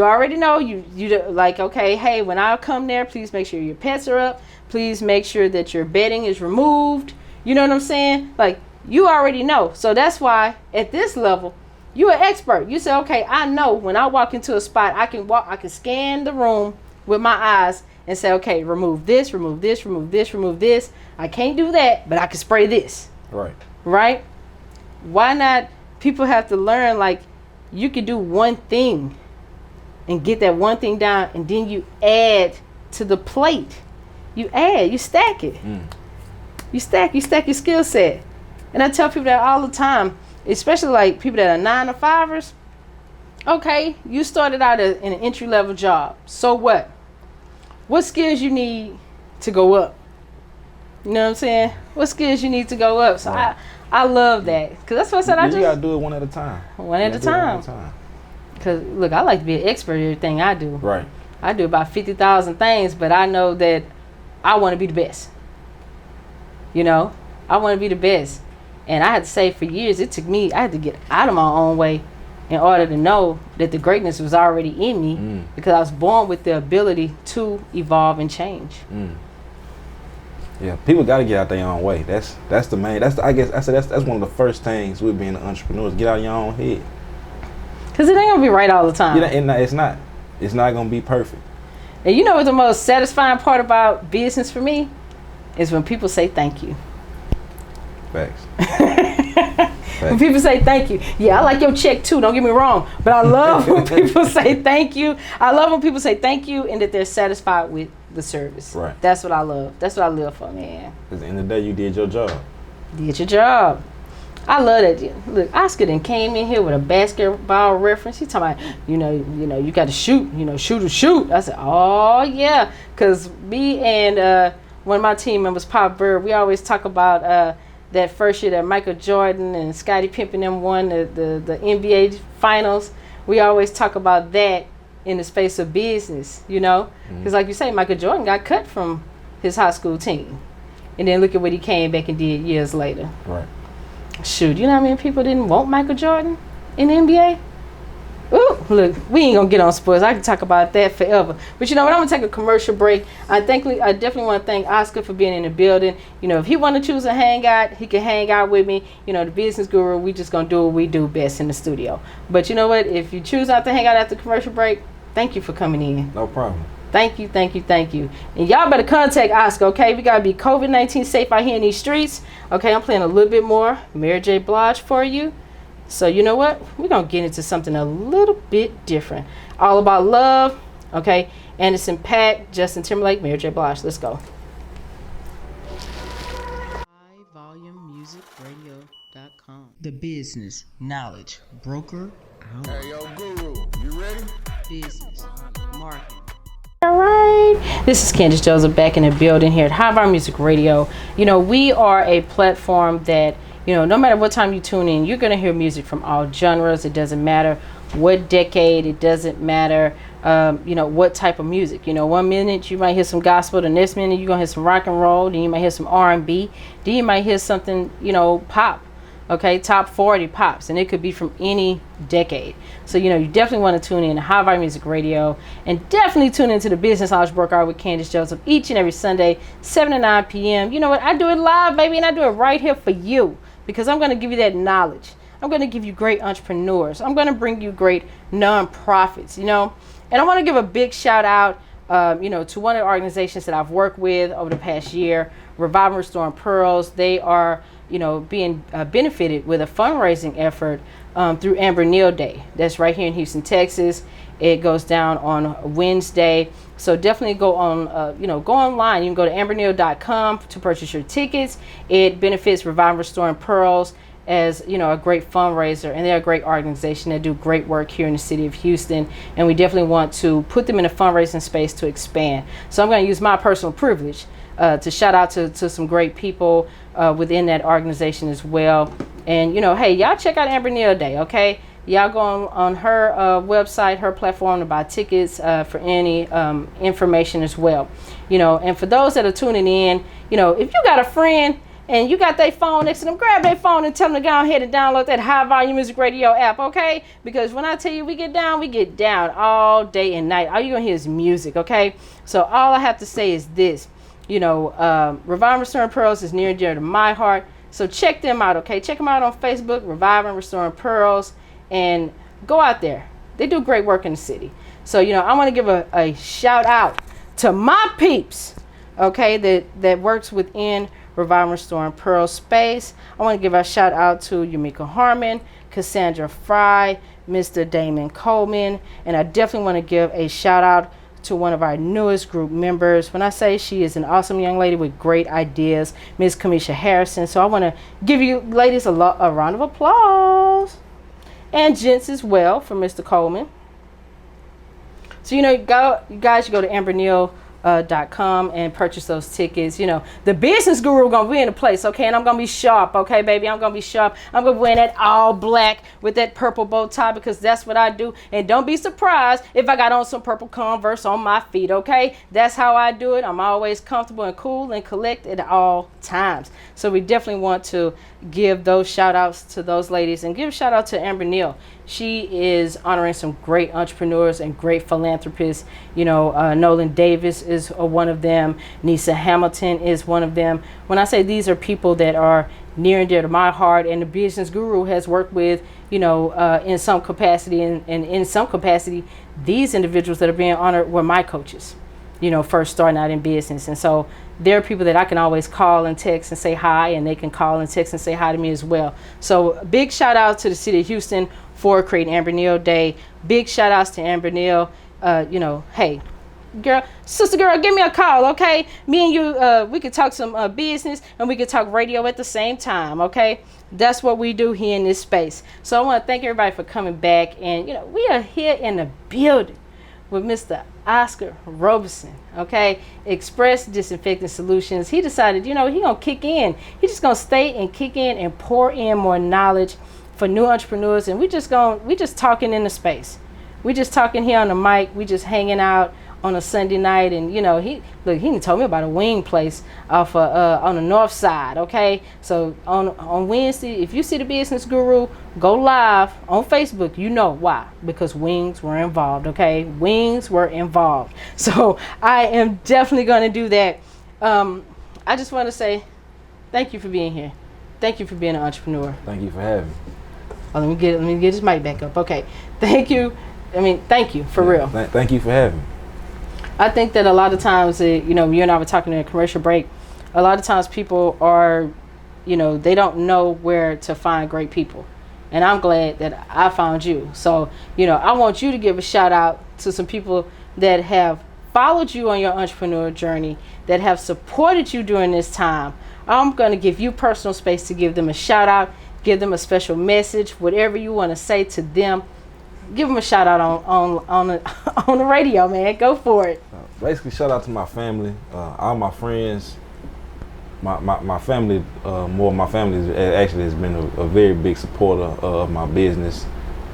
already know. You like, okay, hey, when I come there, please make sure your pets are up. Please make sure that your bedding is removed. You know what I'm saying? Like, you already know. So that's why at this level, you're an expert. You say, okay, I know when I walk into a spot, I can scan the room with my eyes and say, okay, remove this, remove this, remove this, remove this. I can't do that, but I can spray this. Right. Right? Why not? People have to learn, like, you can do one thing and get that one thing down, and then you add to the plate. You stack it. You stack your skill set. And I tell people that all the time, especially like people that are 9-to-5ers. Okay, you started out in an entry level job. So what? What skills you need to go up? You know what I'm saying? What skills you need to go up? So Right. I love that, because that's what I said. You gotta do it one at a time. One at a time. Because look, I like to be an expert at everything I do. Right. I do about 50,000 things, but I know that I want to be the best. You know, I want to be the best. And I had to say for years, it took me, I had to get out of my own way in order to know that the greatness was already in me, because I was born with the ability to evolve and change. Yeah, people got to get out their own way. That's the main. That's one of the first things with being an entrepreneur is get out of your own head. Because it ain't gonna be right all the time. It's not. It's not gonna be perfect. And you know what the most satisfying part about business for me is when people say thank you. Facts. When people say thank you. Yeah, I like your check too, don't get me wrong. But I love when people say thank you. I love when people say thank you and that they're satisfied with the service. Right. That's what I love. That's what I live for, man. Because at the end of the day, you did your job. Did your job. I love that. Look, Oscar then came in here with a basketball reference. He talking about, you got to shoot, shoot. I said, oh yeah, because me and one of my team members, Pop Bird, we always talk about that first year that Michael Jordan and Scottie Pippen them won the NBA finals. We always talk about that in the space of business, because like you say, Michael Jordan got cut from his high school team, and then look at what he came back and did years later. Right. Shoot, you know how many people didn't want Michael Jordan in the NBA? Ooh, look, we ain't gonna get on sports. I can talk about that forever. But you know what? I'm gonna take a commercial break. I definitely want to thank Oscar for being in the building. If he want to choose a hangout, he can hang out with me. The business guru. We just gonna do what we do best in the studio. But you know what? If you choose not to hang out after the commercial break, thank you for coming in. No problem. Thank you. And y'all better contact Oscar, okay? We got to be COVID-19 safe out here in these streets. Okay, I'm playing a little bit more Mary J. Blige for you. So you know what? We're going to get into something a little bit different. All about love, okay? Anderson .Paak, Justin Timberlake, Mary J. Blige. Let's go. HighVolumeMusicRadio.com. The business knowledge broker out. Hey, yo, Guru, you ready? Business, marketing. All right, this is Candace Joseph back in the building here at High Volume Music Radio. We are a platform that, no matter what time you tune in, you're going to hear music from all genres. It doesn't matter what decade, it doesn't matter, what type of music. 1 minute you might hear some gospel, the next minute you're going to hear some rock and roll, then you might hear some R&B, then you might hear something, pop. Okay, top 40 pops, and it could be from any decade. So, you definitely want to tune in to High Volume Music Radio, and definitely tune into the Business Knowledge Broker Hour with Candace Joseph each and every Sunday, 7 to 9 p.m. You know what? I do it live, baby, and I do it right here for you, because I'm going to give you that knowledge. I'm going to give you great entrepreneurs. I'm going to bring you great nonprofits, and I want to give a big shout out, to one of the organizations that I've worked with over the past year, Revive and Restoring Pearls. They are being benefited with a fundraising effort through Amber Neal Day. That's right here in Houston, Texas. It goes down on Wednesday. So definitely go on, go online. You can go to amberneal.com to purchase your tickets. It benefits Revive and Restoring Pearls as, a great fundraiser. And they're a great organization that do great work here in the city of Houston. And we definitely want to put them in a fundraising space to expand. So I'm going to use my personal privilege to shout out to some great people within that organization as well. And hey, y'all check out Amber Neal Day, okay? Y'all go on her website, her platform, to buy tickets for any information as well. And for those that are tuning in, if you got a friend and you got their phone next to them, grab their phone and tell them to go ahead and download that High Volume Music Radio app, okay? Because when I tell you we get down all day and night. All you're gonna hear is music, okay? So all I have to say is this. Revive and Restoring Pearls is near and dear to my heart. So check them out, okay? Check them out on Facebook, Revive and Restoring Pearls, and go out there. They do great work in the city. So, I want to give a shout out to my peeps, okay, that works within Revive and Restoring Pearls space. I want to give a shout out to Yamika Harmon, Cassandra Fry, Mr. Damon Coleman, and I definitely want to give a shout out to one of our newest group members. When I say she is an awesome young lady with great ideas, Miss Kamisha Harrison. So I want to give you ladies a round of applause. and gents as well from Mr. Coleman. So, you guys, you go to amberneal.com and purchase those tickets. The business guru gonna be in the place, okay? And I'm gonna be sharp, okay, baby? I'm gonna be sharp. I'm gonna be wearing that all black with that purple bow tie because that's what I do. And don't be surprised if I got on some purple Converse on my feet, okay? That's how I do it. I'm always comfortable and cool and collect at all times. So we definitely want to give those shout outs to those ladies and give a shout out to Amber Neal. She is honoring some great entrepreneurs and great philanthropists. Nolan Davis is one of them. Nisa Hamilton is one of them. When I say these are people that are near and dear to my heart, and the business guru has worked with, in some capacity, and in some capacity, these individuals that are being honored were my coaches, first starting out in business. And so there are people that I can always call and text and say hi, and they can call and text and say hi to me as well. So big shout out to the city of Houston for creating Amber Neal Day. Big shout outs to Amber Neal. Hey, sister girl, give me a call, okay? Me and you, we could talk some business and we could talk radio at the same time, okay? That's what we do here in this space. So I want to thank everybody for coming back. And, we are here in the building with Mr. Oscar Roberson, okay? Xpress Disinfecting Solutions. He decided, he gonna kick in. He just gonna stay and kick in and pour in more knowledge for new entrepreneurs. And we just talking in the space. We just talking here on the mic. We just hanging out on a Sunday night. And he done told me about a wing place off on the north side, okay? So on Wednesday, if you see the business guru go live on Facebook, you know why, because wings were involved, okay? Wings were involved. So I am definitely going to do that. I just want to say thank you for being here. Thank you for being an entrepreneur. Thank you for having me. Oh, let me get this mic back up. Okay. Thank you for real. Thank you for having me. I think that a lot of times, you and I were talking in a commercial break, a lot of times people are, they don't know where to find great people. And I'm glad that I found you. So, I want you to give a shout out to some people that have followed you on your entrepreneur journey, that have supported you during this time. I'm going to give you personal space to give them a shout out, give them a special message, whatever you want to say to them. Give them a shout out on the radio, man. Go for it. Basically, shout out to my family, all my friends. My family, my family actually has been a very big supporter of my business.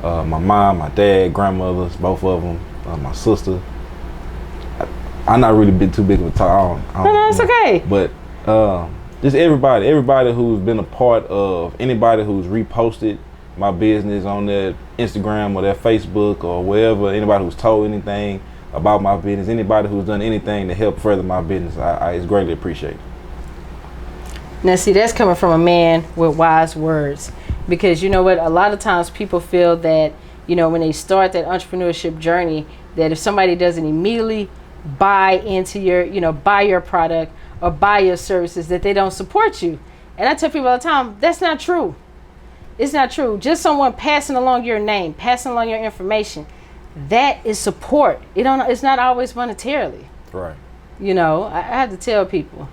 My mom, my dad, grandmothers, both of them, my sister. I'm not really been too big of a talk. No, it's okay. But just everybody who's been a part of, anybody who's reposted my business on their Instagram or their Facebook or wherever, anybody who's told anything about my business, anybody who's done anything to help further my business, I it's greatly appreciated. Now see, that's coming from a man with wise words, because you know what, a lot of times people feel that, when they start that entrepreneurship journey, that if somebody doesn't immediately buy into your, buy your product or buy your services, that they don't support you. And I tell people all the time, that's not true. It's not true. Just someone passing along your name, passing along your information, that is support. It's not always monetarily. Right. I have to tell people.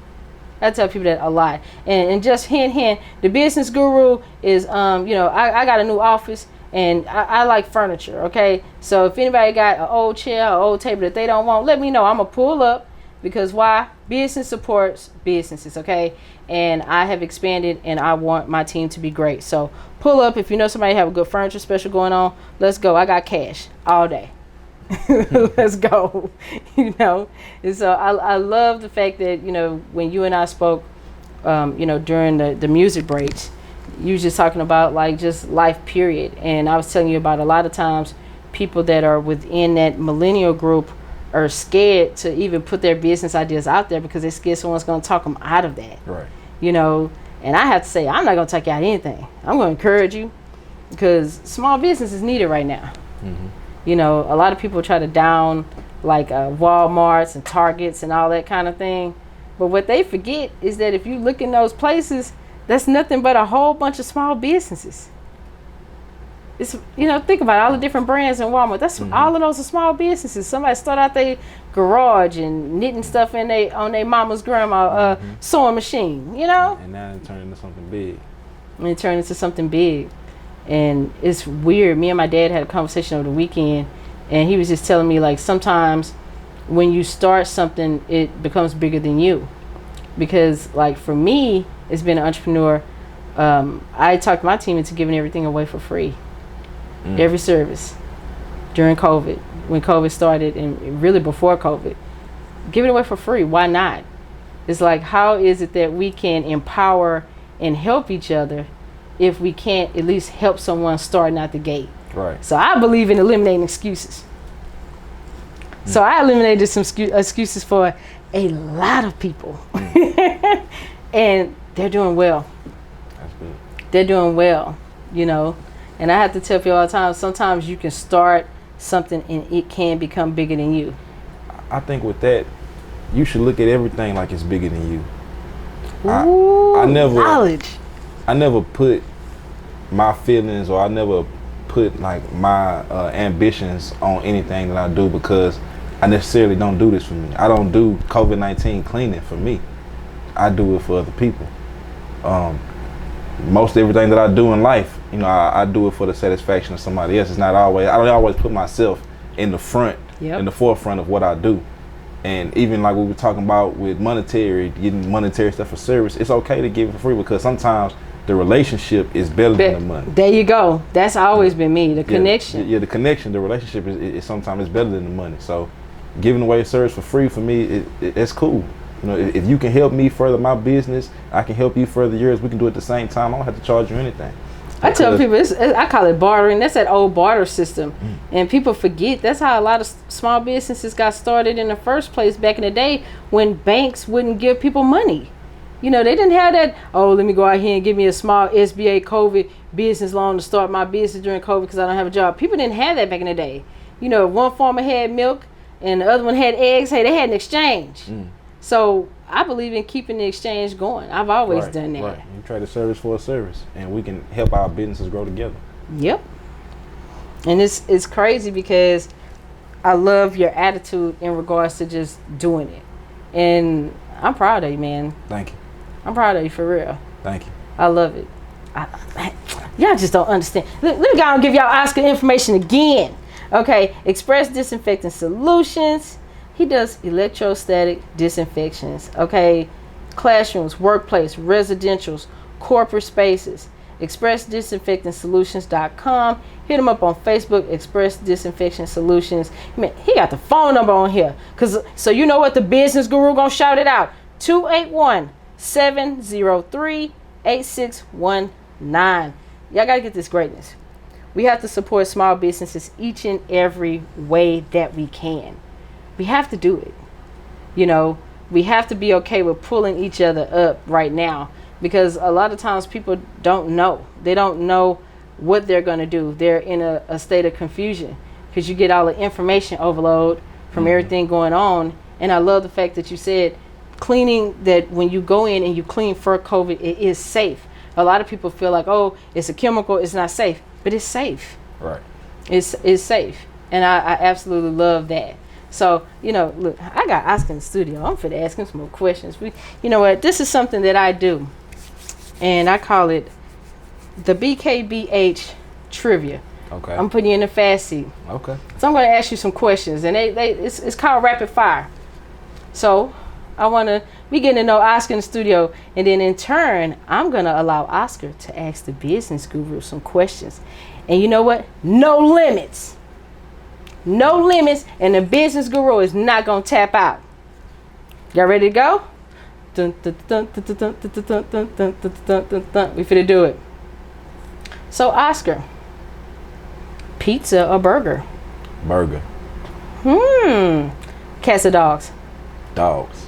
I tell people that a lot. And just hint, the business guru is, I got a new office and I like furniture, okay? So if anybody got an old chair or old table that they don't want, let me know. I'm going to pull up, because why? Business supports businesses, okay? And I have expanded and I want my team to be great. So pull up if you know somebody have a good furniture special going on. Let's go. I got cash all day. Let's go. And so I love the fact that, when you and I spoke, during the music breaks, you was just talking about like just life period. And I was telling you about a lot of times people that are within that millennial group are scared to even put their business ideas out there because they're scared someone's going to talk them out of that. Right. And I have to say, I'm not going to talk you out of anything. I'm going to encourage you, because small business is needed right now. Mm-hmm. A lot of people try to down like Walmarts and Targets and all that kind of thing. But what they forget is that if you look in those places, that's nothing but a whole bunch of small businesses. It's, think about it, all the different brands in Walmart. That's all of those are small businesses. Somebody start out their garage and knitting stuff on their mama's grandma sewing machine, And now it turned into something big. And it turned into something big. And it's weird. Me and my dad had a conversation over the weekend, and he was just telling me, like, sometimes when you start something, it becomes bigger than you. Because, like, for me, as being an entrepreneur, I talked my team into giving everything away for free. Every service during COVID, when COVID started, and really before COVID, give it away for free. Why not? It's like, how is it that we can empower and help each other if we can't at least help someone starting out the gate? Right. So I believe in eliminating excuses. So I eliminated some excuses for a lot of people. And they're doing well. That's good. They're doing well, you know. And I have to tell people all the time, sometimes you can start something and it can become bigger than you. I think with that, you should look at everything like it's bigger than you. Ooh, I never knowledge. I never put my feelings, or I never put like my ambitions on anything that I do, because I necessarily don't do this for me. I don't do COVID-19 cleaning for me. I do it for other people. Most everything that I do in life, you know, I do it for the satisfaction of somebody else. It's not always, I don't always put myself in the front, in the forefront of what I do. And even like we were talking about with getting monetary stuff for service, it's okay to give it for free, because sometimes the relationship is better than the money. There you go. That's always been me, the connection. Yeah, the connection, the relationship is sometimes it's better than the money. So giving away a service for free, for me, it's cool. You know, if you can help me further my business, I can help you further yours. We can do it at the same time. I don't have to charge you anything. I tell people, I call it bartering. That's that old barter system. And people forget that's how a lot of small businesses got started in the first place back in the day, when banks wouldn't give people money. You know, they didn't have that, oh, let me go out here and give me a small SBA COVID business loan to start my business during COVID because I don't have a job. People didn't have that back in the day. You know, if one farmer had milk and the other one had eggs, hey, they had an exchange. So I believe in keeping the exchange going. I've always done that. Right. You trade a service for a service, and we can help our businesses grow together. Yep. And it's crazy because I love your attitude in regards to just doing it. And I'm proud of you, man. Thank you. I'm proud of you, for real. Thank you. I love it. Y'all just don't understand. Let me go and give y'all Oscar information again. Okay, Xpress Disinfecting Solutions. He does electrostatic disinfections. Okay, classrooms, workplace, residentials, corporate spaces. XpressDisinfectingSolutions.com. Hit him up on Facebook, Xpress Disinfection Solutions. Man, he got the phone number on here. So you know what? The business guru gonna shout it out. 281-703-8619. Y'all gotta get this greatness. We have to support small businesses each and every way that we can. We have to do it. You know, we have to be okay with pulling each other up right now, because a lot of times people don't know. They don't know what they're going to do. They're in a state of confusion because you get all the information overload from everything going on. And I love the fact that you said cleaning, that when you go in and you clean for COVID, it is safe. A lot of people feel like, oh, it's a chemical, it's not safe, but it's safe. Right. It's safe. And I absolutely love that. So, you know, look, I got Oscar in the studio. I'm finna ask him some more questions. You know what? This is something that I do, and I call it the BKBH Trivia. Okay. I'm putting you in the fast seat. Okay. So I'm going to ask you some questions, and it's called rapid fire. So we getting to know Oscar in the studio, and then in turn, I'm going to allow Oscar to ask the business guru some questions. And you know what? No limits. No limits, and the business guru is not going to tap out. Y'all ready to go? We finna do it. So, Oscar, pizza or burger? Burger. Cats or dogs? Dogs.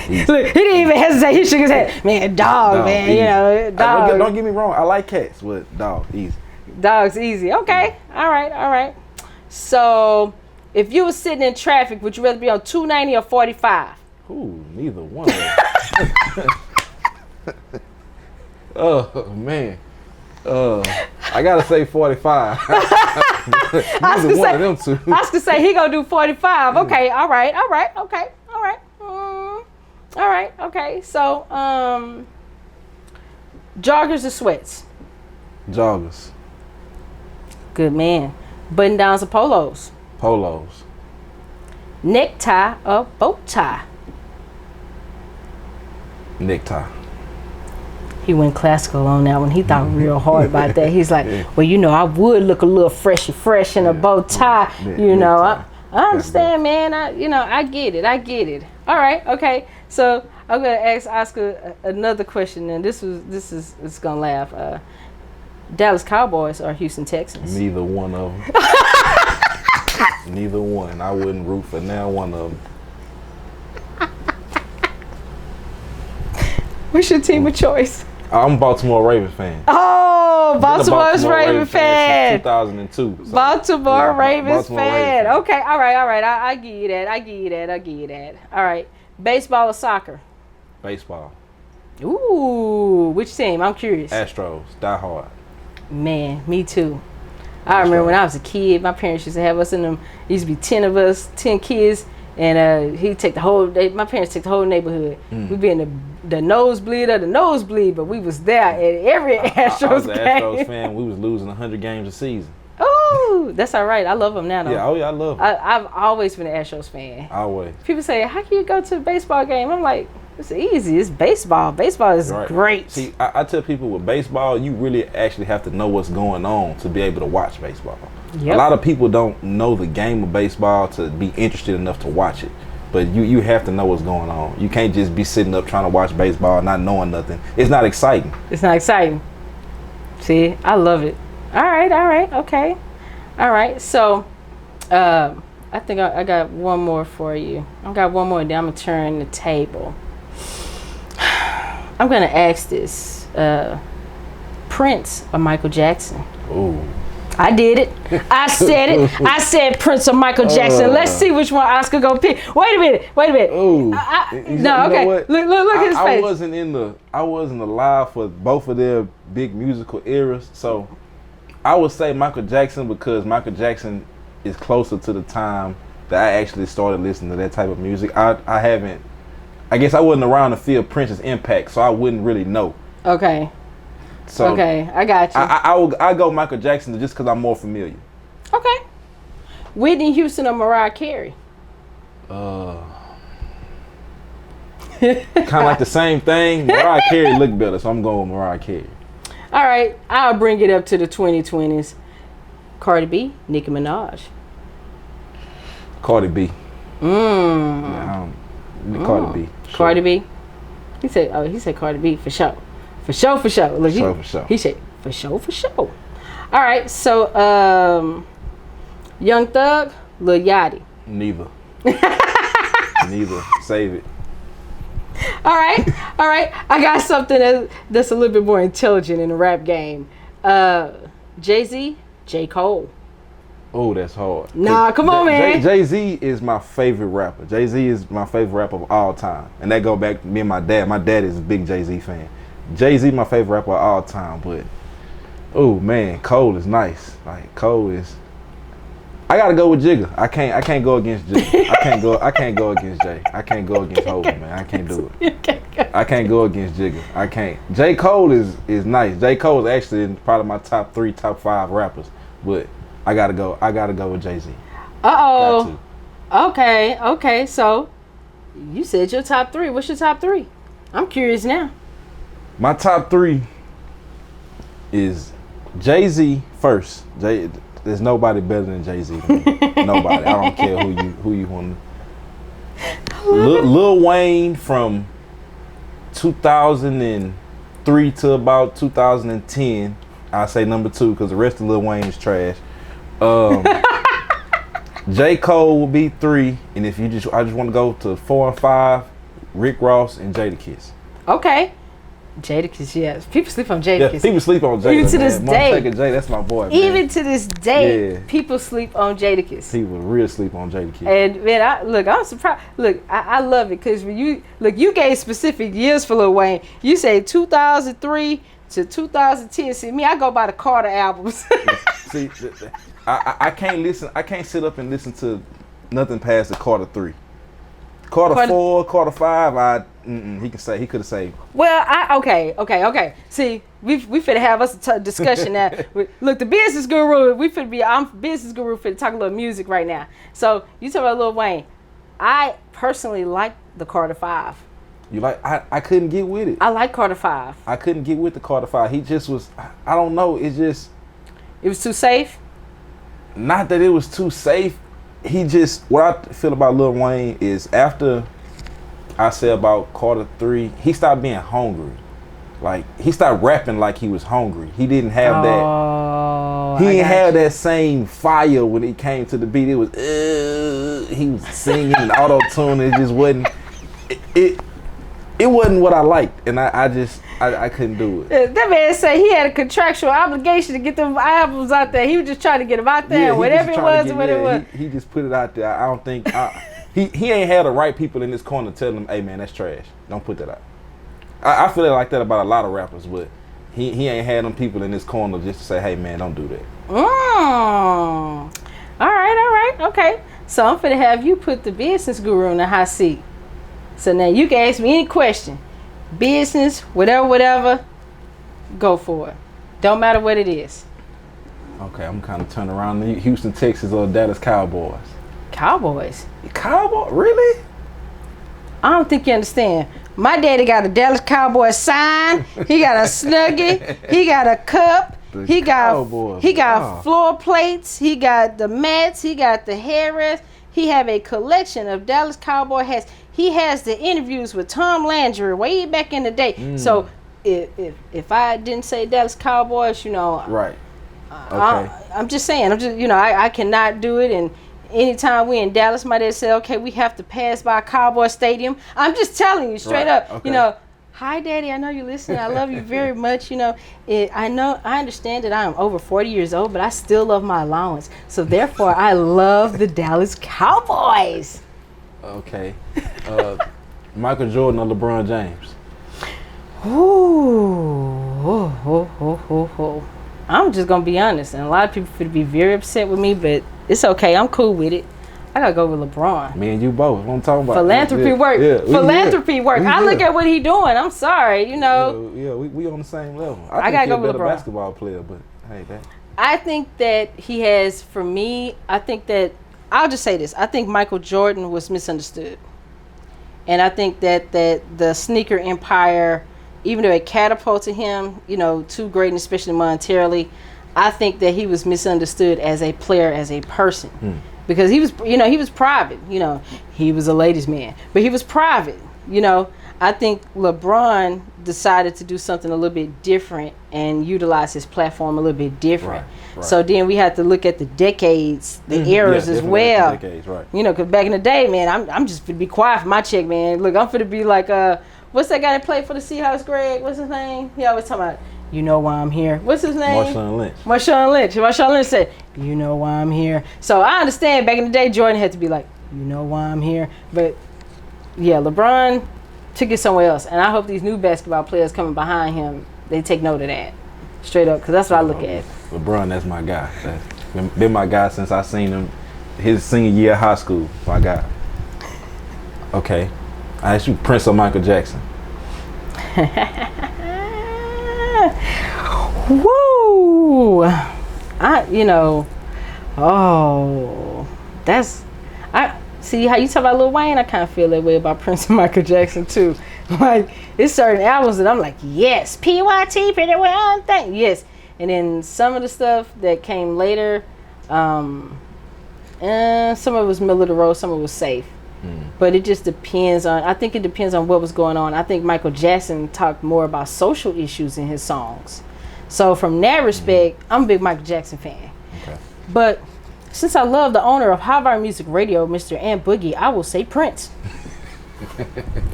Look, he didn't even hesitate. He shook his head. Man, dog, man. Easy. You know, dog. Don't get me wrong. I like cats, but dog, easy. Dog's easy. Okay. All right. So, if you were sitting in traffic, would you rather be on 290 or 45? Ooh, neither one of them. Oh, man. I got to say 45. Neither one of them two. Oscar say he going to do 45. Okay, all right. Okay, so, joggers or sweats? Joggers. Good man. Button downs or polos? Polos. Necktie or bow tie? Necktie. He went classical on that one. He thought real hard about that. He's like, well, I would look a little fresh in a bow tie. I understand, man. I get it. All right, okay. So I'm gonna ask Oscar another question, and this is gonna laugh. Dallas Cowboys or Houston Texans? Neither one of them. Neither one. I wouldn't root for now one of them. What's your team of choice? I'm a Baltimore Ravens fan. Oh, Baltimore's Ravens fan. Since 2002. So, Baltimore Ravens Baltimore fan. Ravens. Okay, all right. I give you that. All right, baseball or soccer? Baseball. Ooh, which team? I'm curious. Astros. Die hard. Man, me too. I remember when I was a kid, my parents used to have us in them. Used to be 10 of us, 10 kids, and my parents took the whole neighborhood. We'd be in the nosebleed of the nosebleed, but we was there at every Astros game. I was an Astros fan. We was losing 100 games a season. Oh, that's all right. I love them now, though. Yeah, I love them. I've always been an Astros fan. Always. People say, how can you go to a baseball game? I'm like, it's easy. It's baseball. Baseball is great. See, I tell people with baseball, you really actually have to know what's going on to be able to watch baseball. Yep. A lot of people don't know the game of baseball to be interested enough to watch it. But you have to know what's going on. You can't just be sitting up trying to watch baseball not knowing nothing. It's not exciting. It's not exciting. See, I love it. All right, okay. All right, so I think I got one more for you. I got one more, then I'm going to turn the table. I'm going to ask this. Prince or Michael Jackson? Ooh. I did it. I said it. I said Prince or Michael Jackson. Let's see which one Oscar gonna pick. Wait a minute. Ooh. No, okay. Look at his face. I wasn't alive for both of their big musical eras, so I would say Michael Jackson because Michael Jackson is closer to the time that I actually started listening to that type of music. I guess I wasn't around to feel Prince's impact, so I wouldn't really know. Okay. So okay, I got you. I go Michael Jackson just because I'm more familiar. Okay. Whitney Houston or Mariah Carey? Kind of like the same thing. Mariah Carey looked better, so I'm going with Mariah Carey. All right, I'll bring it up to the 2020s. Cardi B, Nicki Minaj. Cardi B. Cardi B. Sure. Cardi B. He said Cardi B for sure. For sure. Look, for sure. He said for sure. All right, so Young Thug, Lil Yachty. Neither. Neither. Save it. All right. I got something that's a little bit more intelligent in the rap game. Jay-Z, J. Cole. Oh, that's hard. Nah, come on, man. Jay-Z is my favorite rapper. Jay-Z is my favorite rapper of all time. And that go back to me and my dad. My dad is a big Jay-Z fan. Jay-Z my favorite rapper of all time, but oh man, Cole is nice. Like Cole is. I gotta go with Jigga. I can't go against Jigga. I can't go against Jay. I can't go against Hogan, man. I can't do it. I can't go against Jigga. I can't. J. Cole is nice. J. Cole is actually probably my top 3, top 5 rappers, but I gotta go with Jay-Z. Okay. So you said your top 3. What's your top 3? I'm curious now. My top 3 is Jay-Z first. There's nobody better than Jay-Z. Nobody. I don't care who you want. Lil Wayne from 2003 to about 2010. I say number 2 because the rest of Lil Wayne is trash. J. Cole will be 3, and I just want to go to 4 and 5. Rick Ross and Jadakiss. Okay. Jadakiss, yes. People sleep on Jadakiss. Yeah, people sleep on Jadakiss. Even to this day. Jay, that's my boy. Even to this day, Yeah. people sleep on Jadakiss. People real sleep on Jadakiss. And man, I'm surprised. Look, I love it because when you gave specific years for Lil Wayne. You say 2003 to 2010. See, me, I go by the Carter albums. See, I can't listen. I can't sit up and listen to nothing past the Carter 3. Quarter 4, quarter 5. He could have saved. Well, okay. See, we finna have us a discussion now. Look, the business guru. I'm business guru. Finna talk a little music right now. So you talk about Lil Wayne. I personally like the Carter 5. You like? I couldn't get with it. I like Carter 5. I couldn't get with the Carter 5. He just was. I don't know. It was too safe. Not that it was too safe. What I feel about Lil Wayne is after I said about Carter 3, he stopped being hungry. Like, he stopped rapping like he was hungry. He didn't have that. He didn't have that same fire when it came to the beat. It was, he was singing and auto-tune. It just wasn't, it wasn't what I liked. And I couldn't do it. That man said he had a contractual obligation to get them albums out there. He was just trying to get them out there. Whatever it was. He just put it out there. I don't think, he ain't had the right people in this corner telling him, hey man, that's trash. Don't put that out. I feel like that about a lot of rappers, but he ain't had them people in this corner just to say, hey man, don't do that. All right, okay. So I'm finna have you put the business guru in the hot seat. So now you can ask me any question. Business, whatever, go for it. Don't matter what it is. Okay, I'm kind of turning around to Houston, Texas, or Dallas Cowboys. Cowboys? Cowboy? Really? I don't think you understand. My daddy got a Dallas Cowboys sign. He got a Snuggie. He got a cup. He got floor plates. He got the mats. He got the headrest. He have a collection of Dallas Cowboy hats. He has the interviews with Tom Landry way back in the day. So if I didn't say Dallas Cowboys, right. Okay. I'm just saying. I cannot do it. And anytime we in Dallas, my dad said, okay, we have to pass by Cowboy Stadium. I'm just telling you straight up. Okay. Hi, Daddy. I know you're listening. I love you very much. I understand that I am over 40 years old, but I still love my allowance. So therefore, I love the Dallas Cowboys. Okay. Michael Jordan or LeBron James? I'm just going to be honest. And a lot of people could be very upset with me, but it's okay. I'm cool with it. I got to go with LeBron. Me and you both. What I'm talking about. Philanthropy work. Yeah, philanthropy work. I look at what he doing. I'm sorry, we on the same level. I got to go with LeBron. A basketball player, but hey, that. I think that he has, for me, I'll just say this. I think Michael Jordan was misunderstood. And I think that the sneaker empire, even though it catapulted him, to greatness, especially monetarily, I think that he was misunderstood as a player, as a person. Because he was private. He was a ladies' man. But he was private. I think LeBron decided to do something a little bit different and utilize his platform a little bit different. Right. So then we had to look at the decades, the eras as well. Decades, right. Because back in the day, man, I'm just finna be quiet for my check, man. Look, I'm finna be like, what's that guy that played for the Seahawks, Greg? What's his name? He always talking about, you know why I'm here. What's his name? Marshawn Lynch. Marshawn Lynch said, you know why I'm here. So I understand back in the day, Jordan had to be like, you know why I'm here. But yeah, LeBron took it somewhere else. And I hope these new basketball players coming behind him, they take note of that. Straight up, because that's what I look at. LeBron, that's my guy. That's been my guy since I seen him his senior year of high school. My guy. Okay. I asked you Prince or Michael Jackson. Woo! See how you talk about Lil Wayne? I kind of feel that way about Prince and Michael Jackson too. Like, it's certain albums that I'm like, yes, PYT, pretty well, thing, yes. And then some of the stuff that came later, some of it was middle of the road, some of it was safe. But it just depends on, I think it depends on what was going on. I think Michael Jackson talked more about social issues in his songs. So from that respect, I'm a big Michael Jackson fan. Okay. But since I love the owner of Harvard Music Radio, Mr. Ant Boogie, I will say Prince.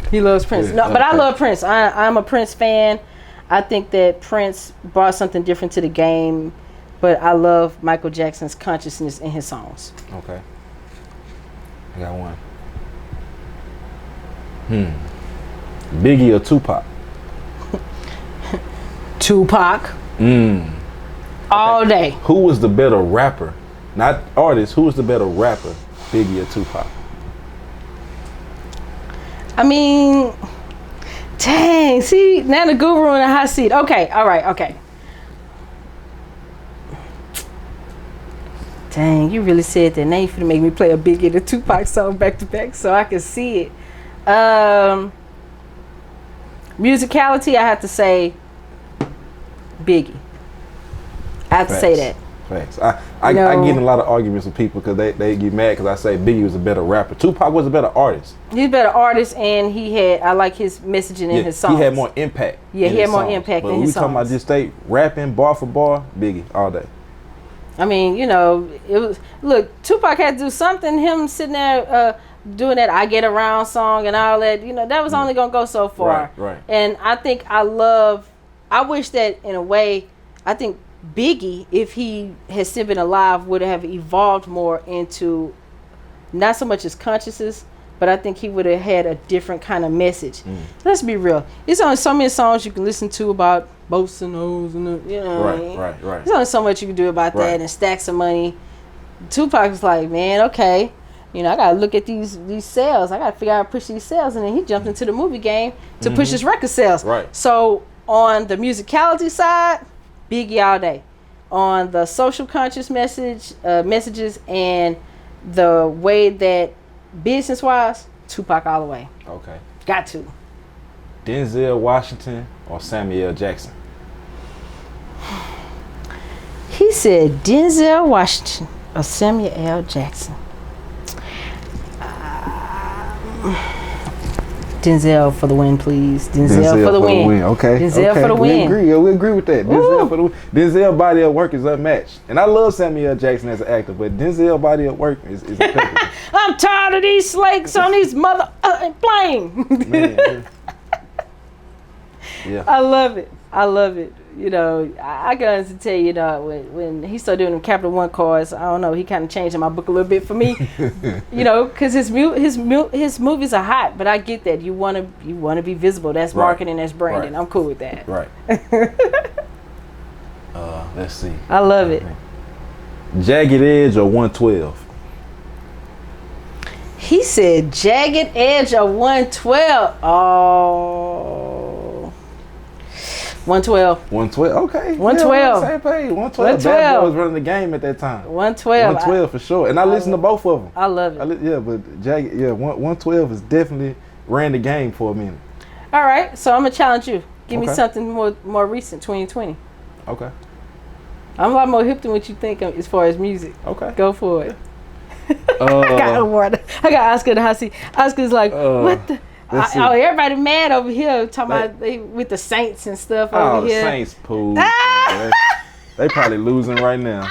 He loves Prince. No, but I love Prince. I'm a Prince fan. I think that Prince brought something different to the game, but I love Michael Jackson's consciousness in his songs. Okay. I got one. Biggie or Tupac? Tupac. All day. Who was the better rapper? Not artist. Who was the better rapper, Biggie or Tupac? I mean, dang. See, now the guru in the hot seat. Okay, all right, okay. Dang, you really said that. Now you finna make me play a Biggie and a Tupac song back to back so I can see it. Musicality, I have to say Biggie. I have to say that. Facts. I get in a lot of arguments with people because they get mad because I say Biggie was a better rapper. Tupac was a better artist. He's a better artist, and I like his messaging in his songs. He had more impact. Yeah, he had more impact in his songs. But we talking about just straight rapping, bar for bar, Biggie all day. I mean, you know, it was, look, Tupac had to do something. Him sitting there doing that I Get Around song and all that, you know, that was only gonna go so far. Right. And I think I wish that in a way, I think Biggie, if he had still been alive, would have evolved more into not so much his consciousness, but I think he would have had a different kind of message. Let's be real. There's only so many songs you can listen to about boats and those, and you know. Right. There's only so much you can do about that and stacks of money. Tupac was like, man, okay, you know, I gotta look at these sales. I gotta figure out how to push these sales, and then he jumped into the movie game to push his record sales. Right. So on the musicality side, Biggie all day. On the social conscious messages and the way that business wise, Tupac all the way. Okay. Got to. Denzel Washington or Samuel L. Jackson? He said Denzel Washington or Samuel L. Jackson. Denzel for the win, please. Denzel for the win. Okay. Denzel for the win. We agree with that. Denzel for the win. Denzel body of work is unmatched. And I love Samuel L. Jackson as an actor, but Denzel body of work is impeccable. I'm tired of these slakes on these mother plane. Man, yeah. I love it. You know, I can honestly tell you, when he started doing them Capital One cars, I don't know, he kind of changed my book a little bit for me. You know, because his movies are hot, but I get that you want to be visible. That's marketing, that's branding. I'm cool with that. Right. Let's see. I love it. Jagged Edge or 112? He said Jagged Edge or 112. Oh. 112. 112. Okay. 112. Yeah, same page. 112. Bad Boy was running the game at that time. 112. 112 for sure. And I listened to both of them. I love it. But Jagged, 112 is definitely ran the game for a minute. All right. So I'm gonna challenge you. Give me something more recent, 2020. Okay. I'm a lot more hip than what you think as far as music. Okay. Go for it. I got Oscar in the hot seat. Oscar's like, what the? Everybody mad over here talking about with the Saints and stuff over here. Saints pool. They probably losing right now.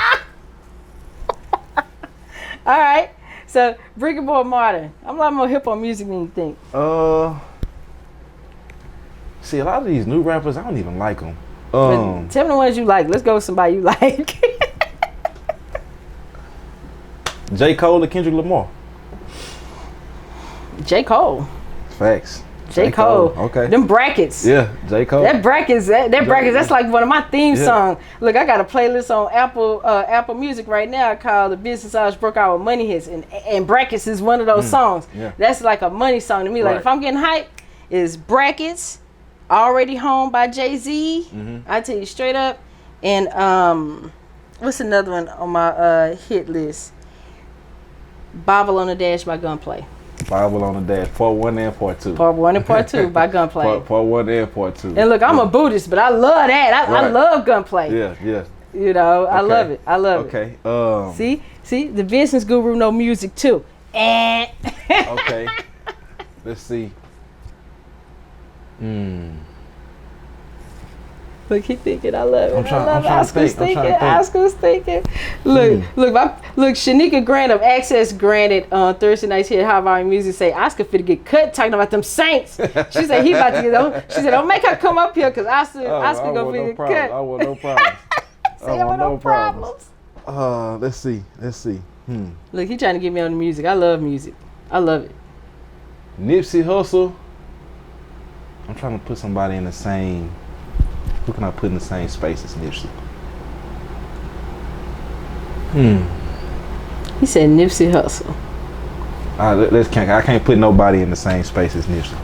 All right. So, Brick Boy Martin. I'm a lot more hip on music than you think. See, a lot of these new rappers, I don't even like them. Tell me the ones you like. Let's go with somebody you like. J. Cole or Kendrick Lamar? J. Cole. Facts. J. Cole. Okay. Them brackets. Yeah, J. Cole. That brackets, that's like one of my theme songs. Look, I got a playlist on Apple Music right now called The Business Hours Broke Out with Money Hits, and brackets is one of those songs. Yeah. That's like a money song to me. Like if I'm getting hyped, is Brackets, Already Home by Jay-Z. I tell you straight up. And what's another one on my hit list? Bible on the Dash by Gunplay. Bible on the Dash, part 1 and part 2. Part 1 and part 2 by Gunplay. Part 1 and part 2. And look, I'm a Buddhist, but I love that. I love Gunplay. Yeah. You know, I love it. Okay. See, the business guru know music too. Okay. Let's see. Look, he thinking. I love it. I'm trying to think. Oscar's thinking. Look, Shanika Grant of Access Granted on Thursday nights here at High Volume Music say Oscar finna get cut talking about them Saints. She said he about to get on. She said don't make her come up here because Oscar gonna get cut. I want no problems. I want no problems. Let's see. Look, he trying to get me on the music. I love music. I love it. Nipsey Hussle. I'm trying to put somebody in the same. Who can I put in the same space as Nipsey? He said Nipsey Hussle. I can't put nobody in the same space as Nipsey.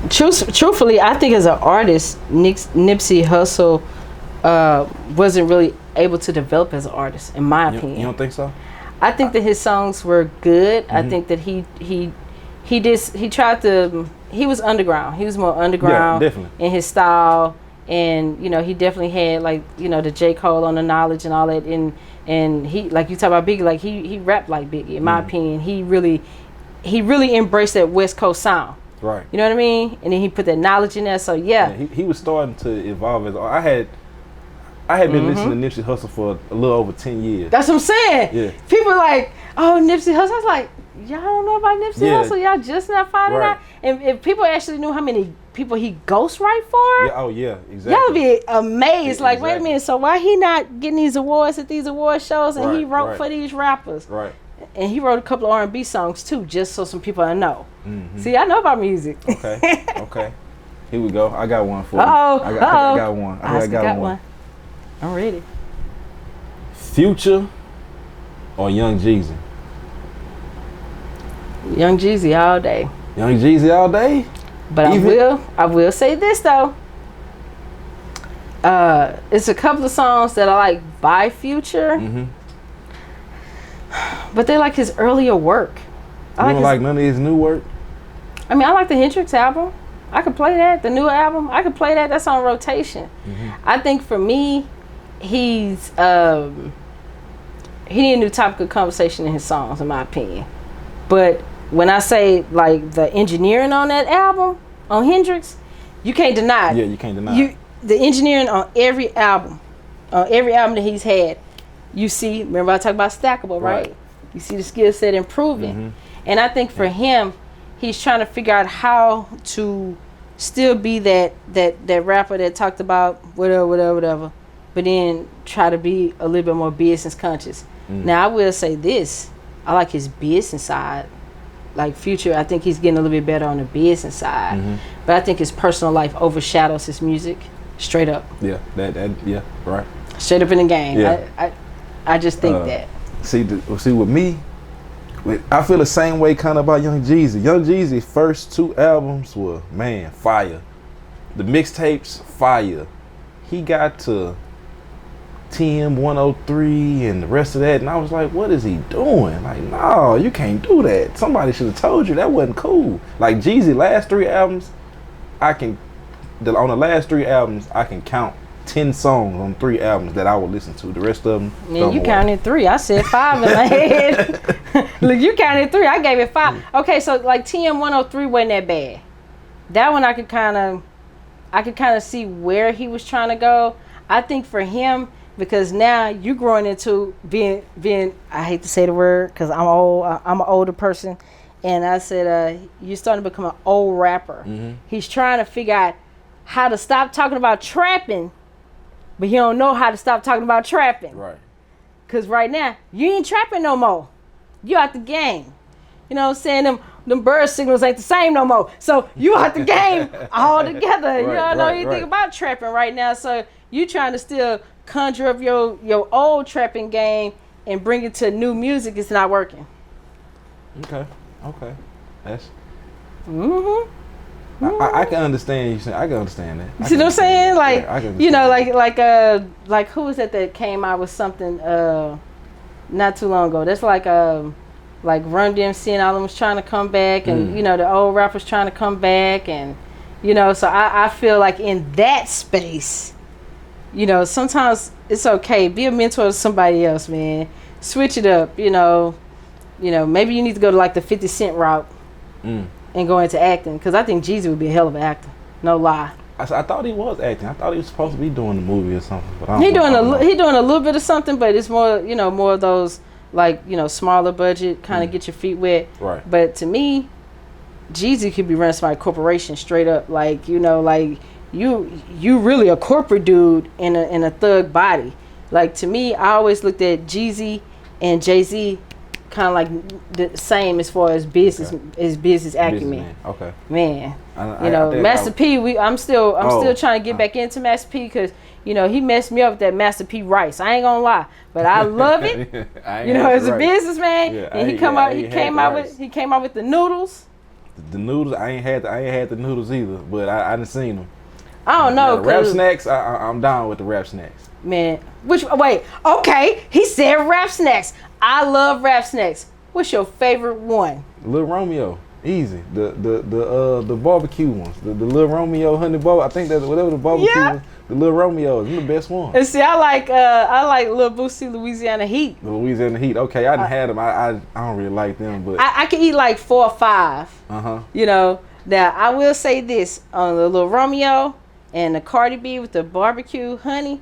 Truthfully, I think as an artist, Nipsey Hussle wasn't really able to develop as an artist, in my opinion. You don't think so? I think that his songs were good. I think that he tried to. He was underground. He was more underground in his style, and he definitely had like the J. Cole on the Knowledge and all that. And he, like you talk about Biggie, like he rapped like Biggie. In my opinion, he really embraced that West Coast sound. Right. You know what I mean? And then he put that knowledge in there. So yeah, he was starting to evolve as I had been listening to Nipsey Hussle for a little over 10 years. That's what I'm saying. Yeah. People are like, oh, Nipsey Hussle. I was like, y'all don't know about Nipsey Hussle. Y'all just not finding out. And if people actually knew how many people he ghostwrite for, yeah, oh yeah, exactly. Y'all would be amazed. Like, wait a minute, so why he not getting these awards at these award shows and he wrote for these rappers? Right. And he wrote a couple of R&B songs too, just so some people know. See, I know about music. Okay. Here we go. I got one for you. I got one. I got one. I'm ready. Future or Young Jeezy? Young Jeezy all day. Young Jeezy all day? But I will say this though. It's a couple of songs that I like by Future. But they like his earlier work. You don't like none of his new work? I mean, I like the Hendrix album. I could play that. The new album, I could play that. That's on rotation. I think for me, he needs a new topic of conversation in his songs, in my opinion. But when I say like the engineering on that album, on Hendrix, you can't deny it. Yeah, you can't deny it. The engineering on every album that he's had, you see, remember I talked about Stackable, right? You see the skill set improving. And I think for him, he's trying to figure out how to still be that rapper that talked about whatever, but then try to be a little bit more business conscious. Now, I will say this. I like his business side. Like Future, I think he's getting a little bit better on the business side. But I think his personal life overshadows his music. Straight up. Yeah, yeah, right. Straight up in the game. Yeah. I just think that. See, with me, I feel the same way kind of about Young Jeezy. Young Jeezy's first 2 albums were, man, fire. The mixtapes, fire. He got to TM 103 and the rest of that, and I was like, what is he doing? Like, no, you can't do that. Somebody should have told you that wasn't cool. Like Jeezy last 3 albums, on the last 3 albums, I can count 10 songs on 3 albums that I would listen to. The rest of them, man, you counted 3. I said 5 in my head. Look, you counted 3. I gave it 5. Okay, so like TM 103 wasn't that bad. That one I could kind of see where he was trying to go. I think for him, because now you're growing into being I hate to say the word because I'm old. I'm an older person, and I said you're starting to become an old rapper. He's trying to figure out how to stop talking about trapping, but he don't know how to stop talking about trapping. Right. Because right now, you ain't trapping no more. You out the game. You know what I'm saying? Them bird signals ain't the same no more. So you out the game all together. You don't know anything about trapping right now. So you trying to still conjure up your old trapping game and bring it to new music. It's not working. Okay. That's... I can understand you saying. I can understand that. You see what I'm saying? Like, yeah, like who was that came out with something not too long ago? That's like Run DMC and all them was trying to come back, and the old rappers trying to come back, and so I feel like in that space, sometimes it's okay. Be a mentor to somebody else, man. Switch it up, maybe you need to go to like the 50 Cent route. And go into acting, because I think Jeezy would be a hell of an actor. No lie. I thought he was acting. I thought he was supposed to be doing the movie or something. But he doing a little bit of something, but it's more more of those like smaller budget kind of get your feet wet. Right. But to me, Jeezy could be running somebody's corporation straight up. Like like you really a corporate dude in a thug body. Like to me, I always looked at Jeezy and Jay-Z kind of like the same as far as business acumen. Okay. Man, Master P. I'm still trying to get back into Master P because he messed me up with that Master P rice. I ain't gonna lie, but I love it. As a businessman, and he came out with the noodles. The noodles, I ain't had the noodles either, but I done seen them. I don't know. Now, wrap snacks, I'm down with the wrap snacks. Man, okay, he said wrap snacks. I love wrap snacks. What's your favorite one? Little Romeo, easy. The barbecue ones, the Little Romeo honey barbecue. I think that's whatever the barbecue was. The Little Romeos, they're the best one. And see, I like Little Boosie Louisiana Heat. The Louisiana Heat. Okay, I done had them. I don't really like them, but I can eat like 4 or 5. Uh-huh. Now I will say this on the Little Romeo and the Cardi B with the barbecue honey.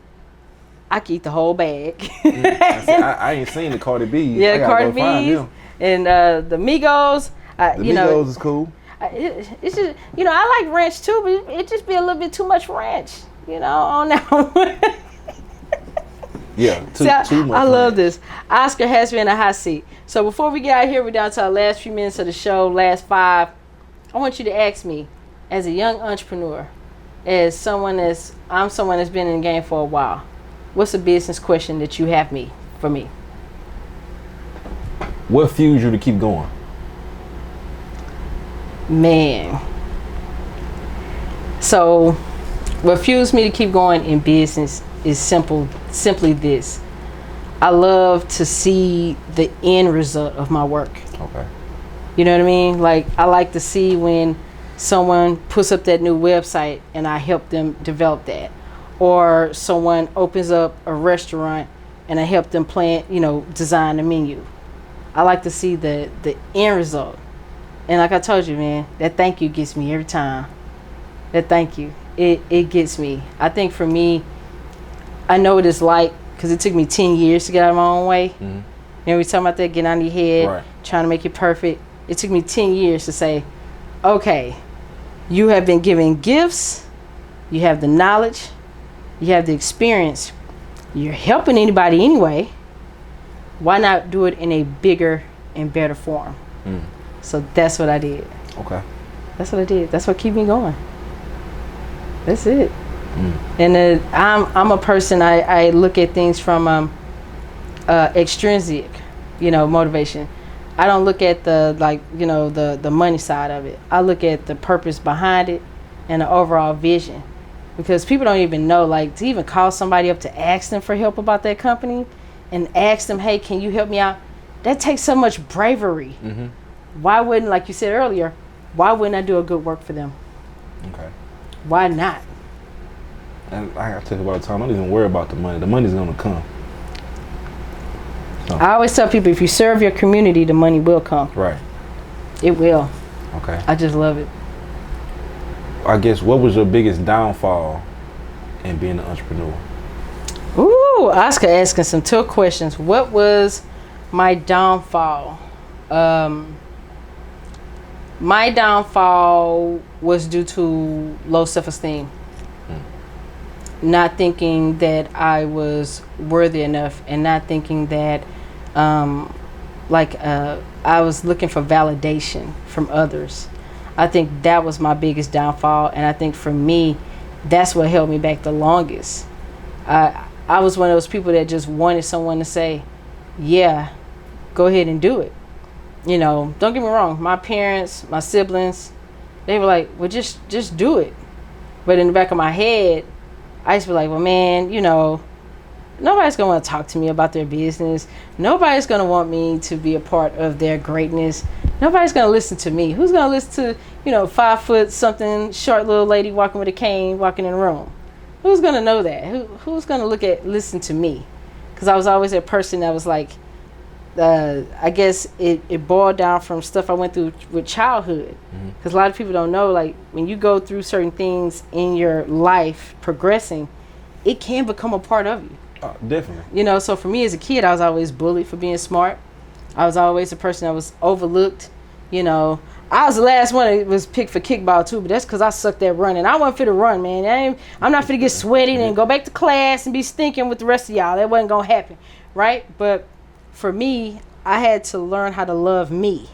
I can eat the whole bag. I ain't seen the Cardi B. Yeah, the Cardi B's and the Migos. Migos is cool. It's just I like ranch too, but it just be a little bit too much ranch. On that one. Yeah, too much. I love this. Oscar has been a hot seat. So before we get out of here, we're down to our last few minutes of the show, last 5. I want you to ask me, as a young entrepreneur, as someone that's been in the game for a while, what's a business question that you have for me? What fuels you to keep going? Man. So what fuels me to keep going in business is simply this. I love to see the end result of my work. Okay. You know what I mean? Like, I like to see when someone puts up that new website and I help them develop that. Or someone opens up a restaurant and I help them plan, design the menu. I like to see the end result. And like I told you, man, that thank you gets me every time. That thank you. It gets me. I think for me, I know what it's like because it took me 10 years to get out of my own way. Mm-hmm. We talking about that, getting out of your head, right, trying to make it perfect. It took me 10 years to say, okay, you have been given gifts, you have the knowledge, you have the experience, you're helping anybody anyway. Why not do it in a bigger and better form? Mm. So that's what I did. Okay. That's what I did. That's what keep me going. That's it. Mm. And I'm a person, I look at things from extrinsic, motivation. I don't look at the money side of it. I look at the purpose behind it and the overall vision. Because people don't even know, to even call somebody up to ask them for help about that company and ask them, hey, can you help me out? That takes so much bravery. Mm-hmm. Why wouldn't, like you said earlier, why wouldn't I do a good work for them? Okay. Why not? And I tell you about the time, don't even worry about the money. The money's gonna come. So. I always tell people, if you serve your community, the money will come. Right. It will. Okay. I just love it. I guess, what was your biggest downfall in being an entrepreneur? Ooh, Oscar asking some tough questions. What was my downfall? My downfall was due to low self-esteem. Not thinking that I was worthy enough and not thinking that I was looking for validation from others. I think that was my biggest downfall, and I think for me, that's what held me back the longest. I was one of those people that just wanted someone to say, yeah, go ahead and do it. Don't get me wrong, my parents, my siblings, they were like, well, just do it. But in the back of my head, I used to be like, well, man, nobody's going to want to talk to me about their business. Nobody's going to want me to be a part of their greatness. Nobody's going to listen to me. Who's going to listen to, 5 foot something, short little lady walking with a cane, walking in a room? Who's going to know that? Who's going to listen to me? Because I was always a person that was like, I guess it boiled down from stuff I went through with childhood. Because a lot of people don't know, when you go through certain things in your life progressing, it can become a part of you. Definitely. So for me as a kid, I was always bullied for being smart. I was always a person that was overlooked. I was the last one that was picked for kickball too, but that's because I sucked at running. I wasn't fit to run, man. I'm not fit to get sweaty and go back to class and be stinking with the rest of y'all. That wasn't going to happen, right? But for me, I had to learn how to love me.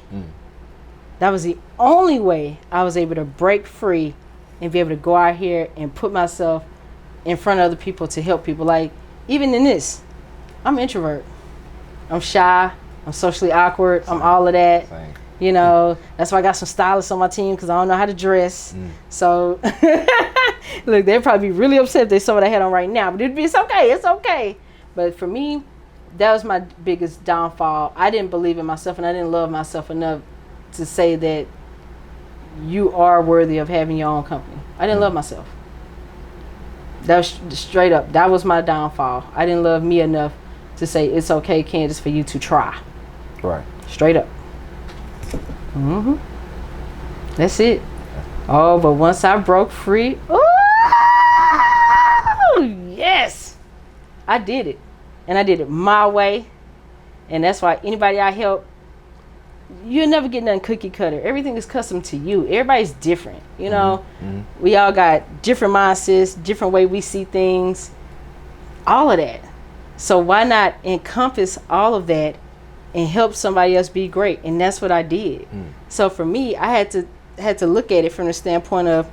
That was the only way I was able to break free and be able to go out here and put myself in front of other people to help people. Like, even in this, I'm an introvert. I'm shy. I'm socially awkward. I'm all of that. Same. You know, that's why I got some stylists on my team because I don't know how to dress. So, look, they'd probably be really upset if they saw what I had on right now. But it's okay. It's okay. But for me, that was my biggest downfall. I didn't believe in myself, and I didn't love myself enough to say that you are worthy of having your own company. I didn't love myself. That was straight up. That was my downfall. I didn't love me enough to say it's okay, Candace, for you to try. Right. Straight up. That's it. Oh, but once I broke free, oh yes, I did it, and I did it my way, and that's why anybody I help, you'll never get nothing cookie cutter. Everything is custom to you. Everybody's different, you know. We all got different mindsets, different way we see things, all of that. So why not encompass all of that and help somebody else be great? And that's what I did. So for me, I had to look at it from the standpoint of,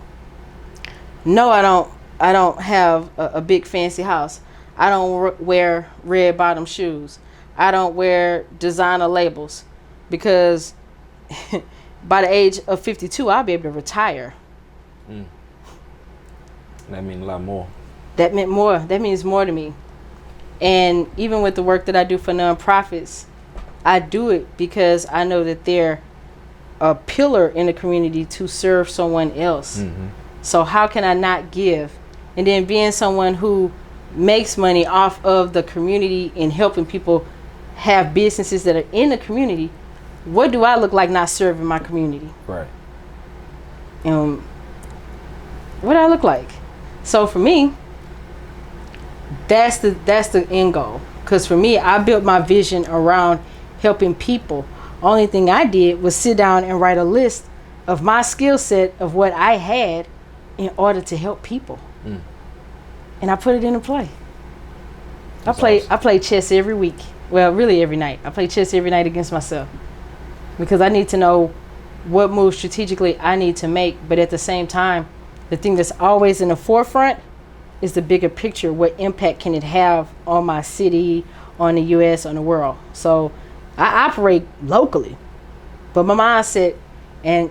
no, I don't have a big fancy house. I don't wear red bottom shoes. I don't wear designer labels, because by the age of 52, I'll be able to retire. That means a lot more. That meant more. That means more to me. And even with the work that I do for nonprofits, I do it because I know that they're a pillar in the community to serve someone else. So how can I not give? And then being someone who makes money off of the community and helping people have businesses that are in the community, what do I look like not serving my community? Right. What do I look like? So for me, that's the end goal. Because for me, I built my vision around helping people. Only thing I did was sit down and write a list of my skill set of what I had in order to help people. And I put it into play. I play chess every week. Well, really every night. I play chess every night against myself, because I need to know what moves strategically I need to make. But at the same time, the thing that's always in the forefront is the bigger picture. What impact can it have on my city, on the U.S., on the world? So I operate locally, but my mindset and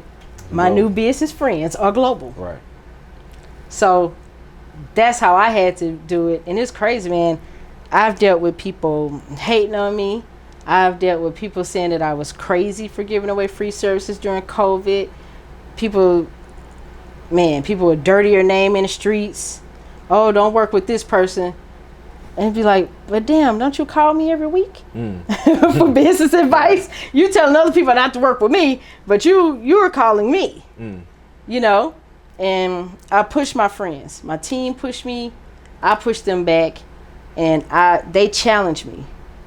my new business friends are global. Right. So that's how I had to do it. And it's crazy, man. I've dealt with people hating on me. I've dealt with people saying that I was crazy for giving away free services during COVID. People would dirty your name in the streets. Oh, don't work with this person. And be like, but damn, don't you call me every week for business advice? You telling other people not to work with me, but you're calling me, you know? And I push my friends. My team pushed me. I pushed them back, and they challenged me.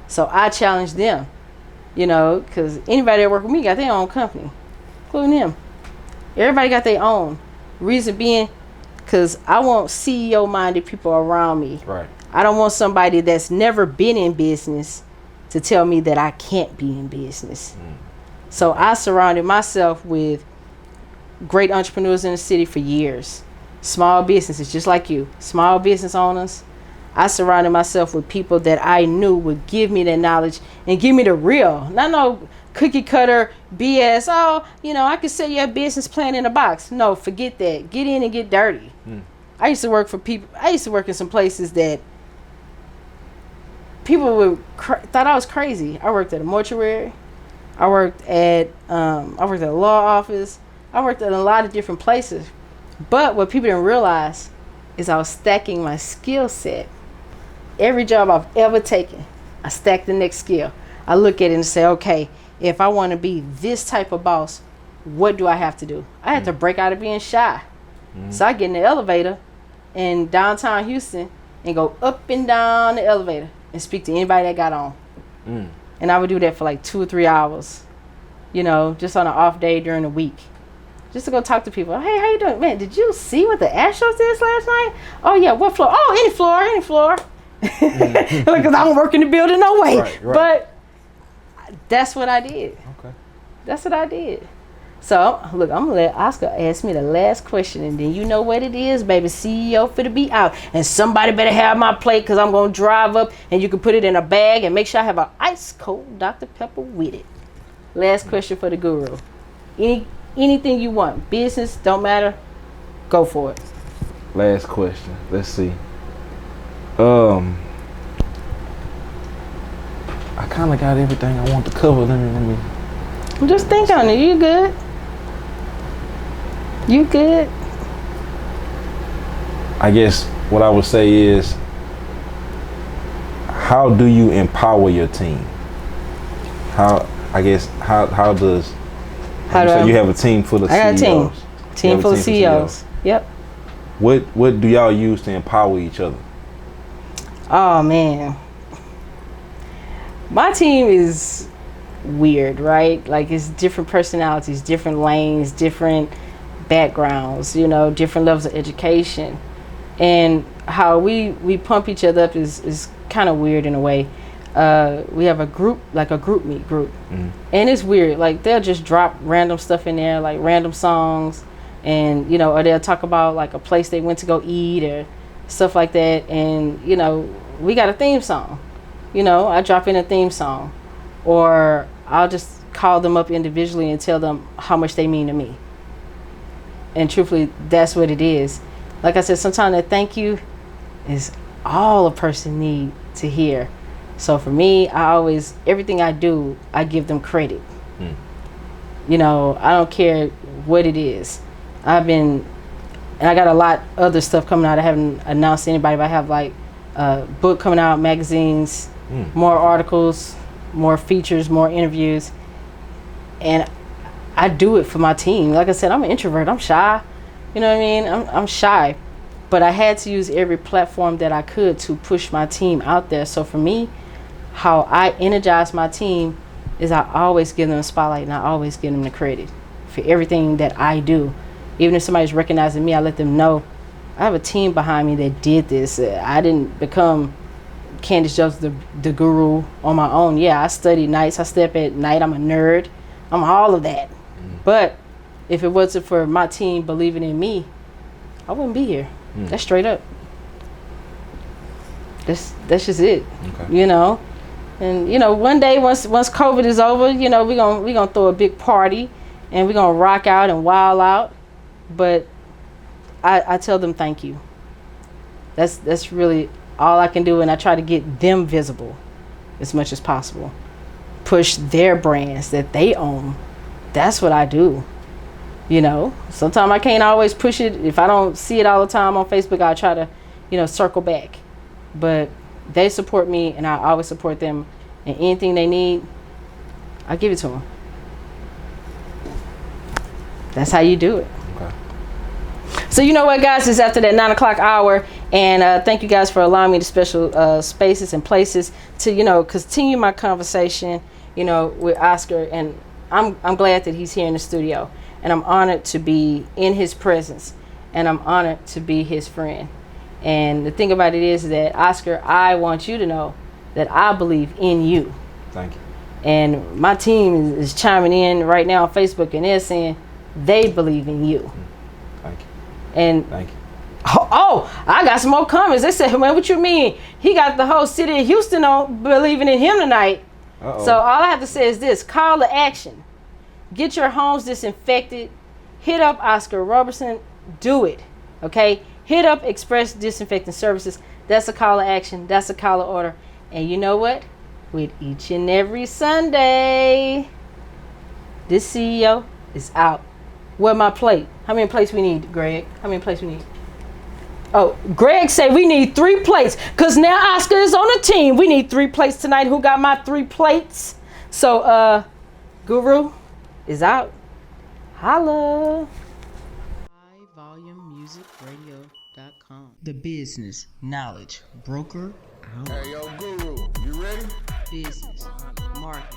So I challenged them, you know, because anybody that work with me got their own company, including them. Everybody got their own. Reason being, because I want CEO-minded people around me. Right. I don't want somebody that's never been in business to tell me that I can't be in business. So I surrounded myself with great entrepreneurs in the city for years. Small businesses, just like you. Small business owners. I surrounded myself with people that I knew would give me that knowledge and give me the real. Not no cookie cutter BS. Oh, you know, I can sell you a business plan in a box. No, forget that. Get in and get dirty. I used to work for people. I used to work in some places that people thought I was crazy. I worked at a mortuary. I worked at a law office. I worked at a lot of different places. But what people didn't realize is I was stacking my skill set. Every job I've ever taken, I stack the next skill. I look at it and say, okay, if I want to be this type of boss, what do I have to do? I had to break out of being shy. So I get in the elevator in downtown Houston and go up and down the elevator and speak to anybody that got on. And I would do that for like 2 or 3 hours, you know, just on an off day during the week. Just to go talk to people. Hey, how you doing? Man, did you see what the Astros did last night? Oh, yeah, what floor? Oh, any floor. Because I don't work in the building, no way. Right. But that's what I did. Okay. That's what I did. So, look, I'm going to let Oscar ask me the last question, and then you know what it is, baby. CEO for to be out. And somebody better have my plate, because I'm going to drive up, and you can put it in a bag and make sure I have an ice cold Dr. Pepper with it. Last question for the guru. Anything you want. Business, don't matter. Go for it. Last question. Let's see. I kind of got everything I want to cover. Let me. Just think on it. You good? You good? I guess what I would say is, how do you empower your team? How does you say you have a team full of CEOs? I got a team full of CEOs. Yep. What do y'all use to empower each other? Oh man, my team is weird, right? Like, it's different personalities, different lanes, different backgrounds, you know, different levels of education, and how we pump each other up is kind of weird in a way. We have a group, like a group meet group, and it's weird. Like, they'll just drop random stuff in there, like random songs, and you know, or they'll talk about like a place they went to go eat or stuff like that. And you know, we got a theme song. You know, I drop in a theme song, or I'll just call them up individually and tell them how much they mean to me. And truthfully, that's what it is. Like I said, sometimes that thank you is all a person need to hear. So for me, everything I do, I give them credit. You know, I don't care what it is. And I got a lot other stuff coming out. I haven't announced to anybody, but I have like a book coming out, magazines, more articles, more features, more interviews. And I do it for my team. Like I said, I'm an introvert. I'm shy. You know what I mean? I'm shy. But I had to use every platform that I could to push my team out there. So for me, how I energize my team is I always give them a spotlight, and I always give them the credit for everything that I do. Even if somebody's recognizing me, I let them know I have a team behind me that did this. I didn't become Candace Jones, the guru, on my own. Yeah, I study nights. I stay up at night. I'm a nerd. I'm all of that. But if it wasn't for my team believing in me, I wouldn't be here. That's straight up. That's just it. Okay. You know, and you know, one day once COVID is over, you know, we gonna throw a big party, and we're gonna rock out and wild out. But I tell them thank you. That's really all I can do, and I try to get them visible as much as possible. Push their brands that they own. That's what I do. You know, sometimes I can't always push it. If I don't see it all the time on Facebook, I try to, you know, circle back. But they support me, and I always support them. And anything they need, I give it to them. That's how you do it. Okay. So you know what, guys? It's after that 9 o'clock hour. And thank you guys for allowing me the special spaces and places to, you know, continue my conversation, you know, with Oscar. And I'm glad that he's here in the studio. And I'm honored to be in his presence. And I'm honored to be his friend. And the thing about it is that, Oscar, I want you to know that I believe in you. Thank you. And my team is chiming in right now on Facebook, and they're saying they believe in you. Thank you. And thank you. Oh, I got some more comments. They said, man, what you mean? He got the whole city of Houston on believing in him tonight. Uh-oh. So all I have to say is this: call to action. Get your homes disinfected. Hit up Oscar Roberson. Do it. Okay? Hit up Xpress Disinfecting Services. That's a call to action. That's a call to order. And you know what? With each and every Sunday, this CEO is out. Where my plate? How many plates we need, Greg? How many plates we need? Oh, Greg said we need 3 plates. Because now Oscar is on the team. We need 3 plates tonight. Who got my 3 plates? So, Guru is out. Holla. HighVolumeMusicRadio.com. The business knowledge broker out. Hey, yo, Guru, you ready? Business, marketing,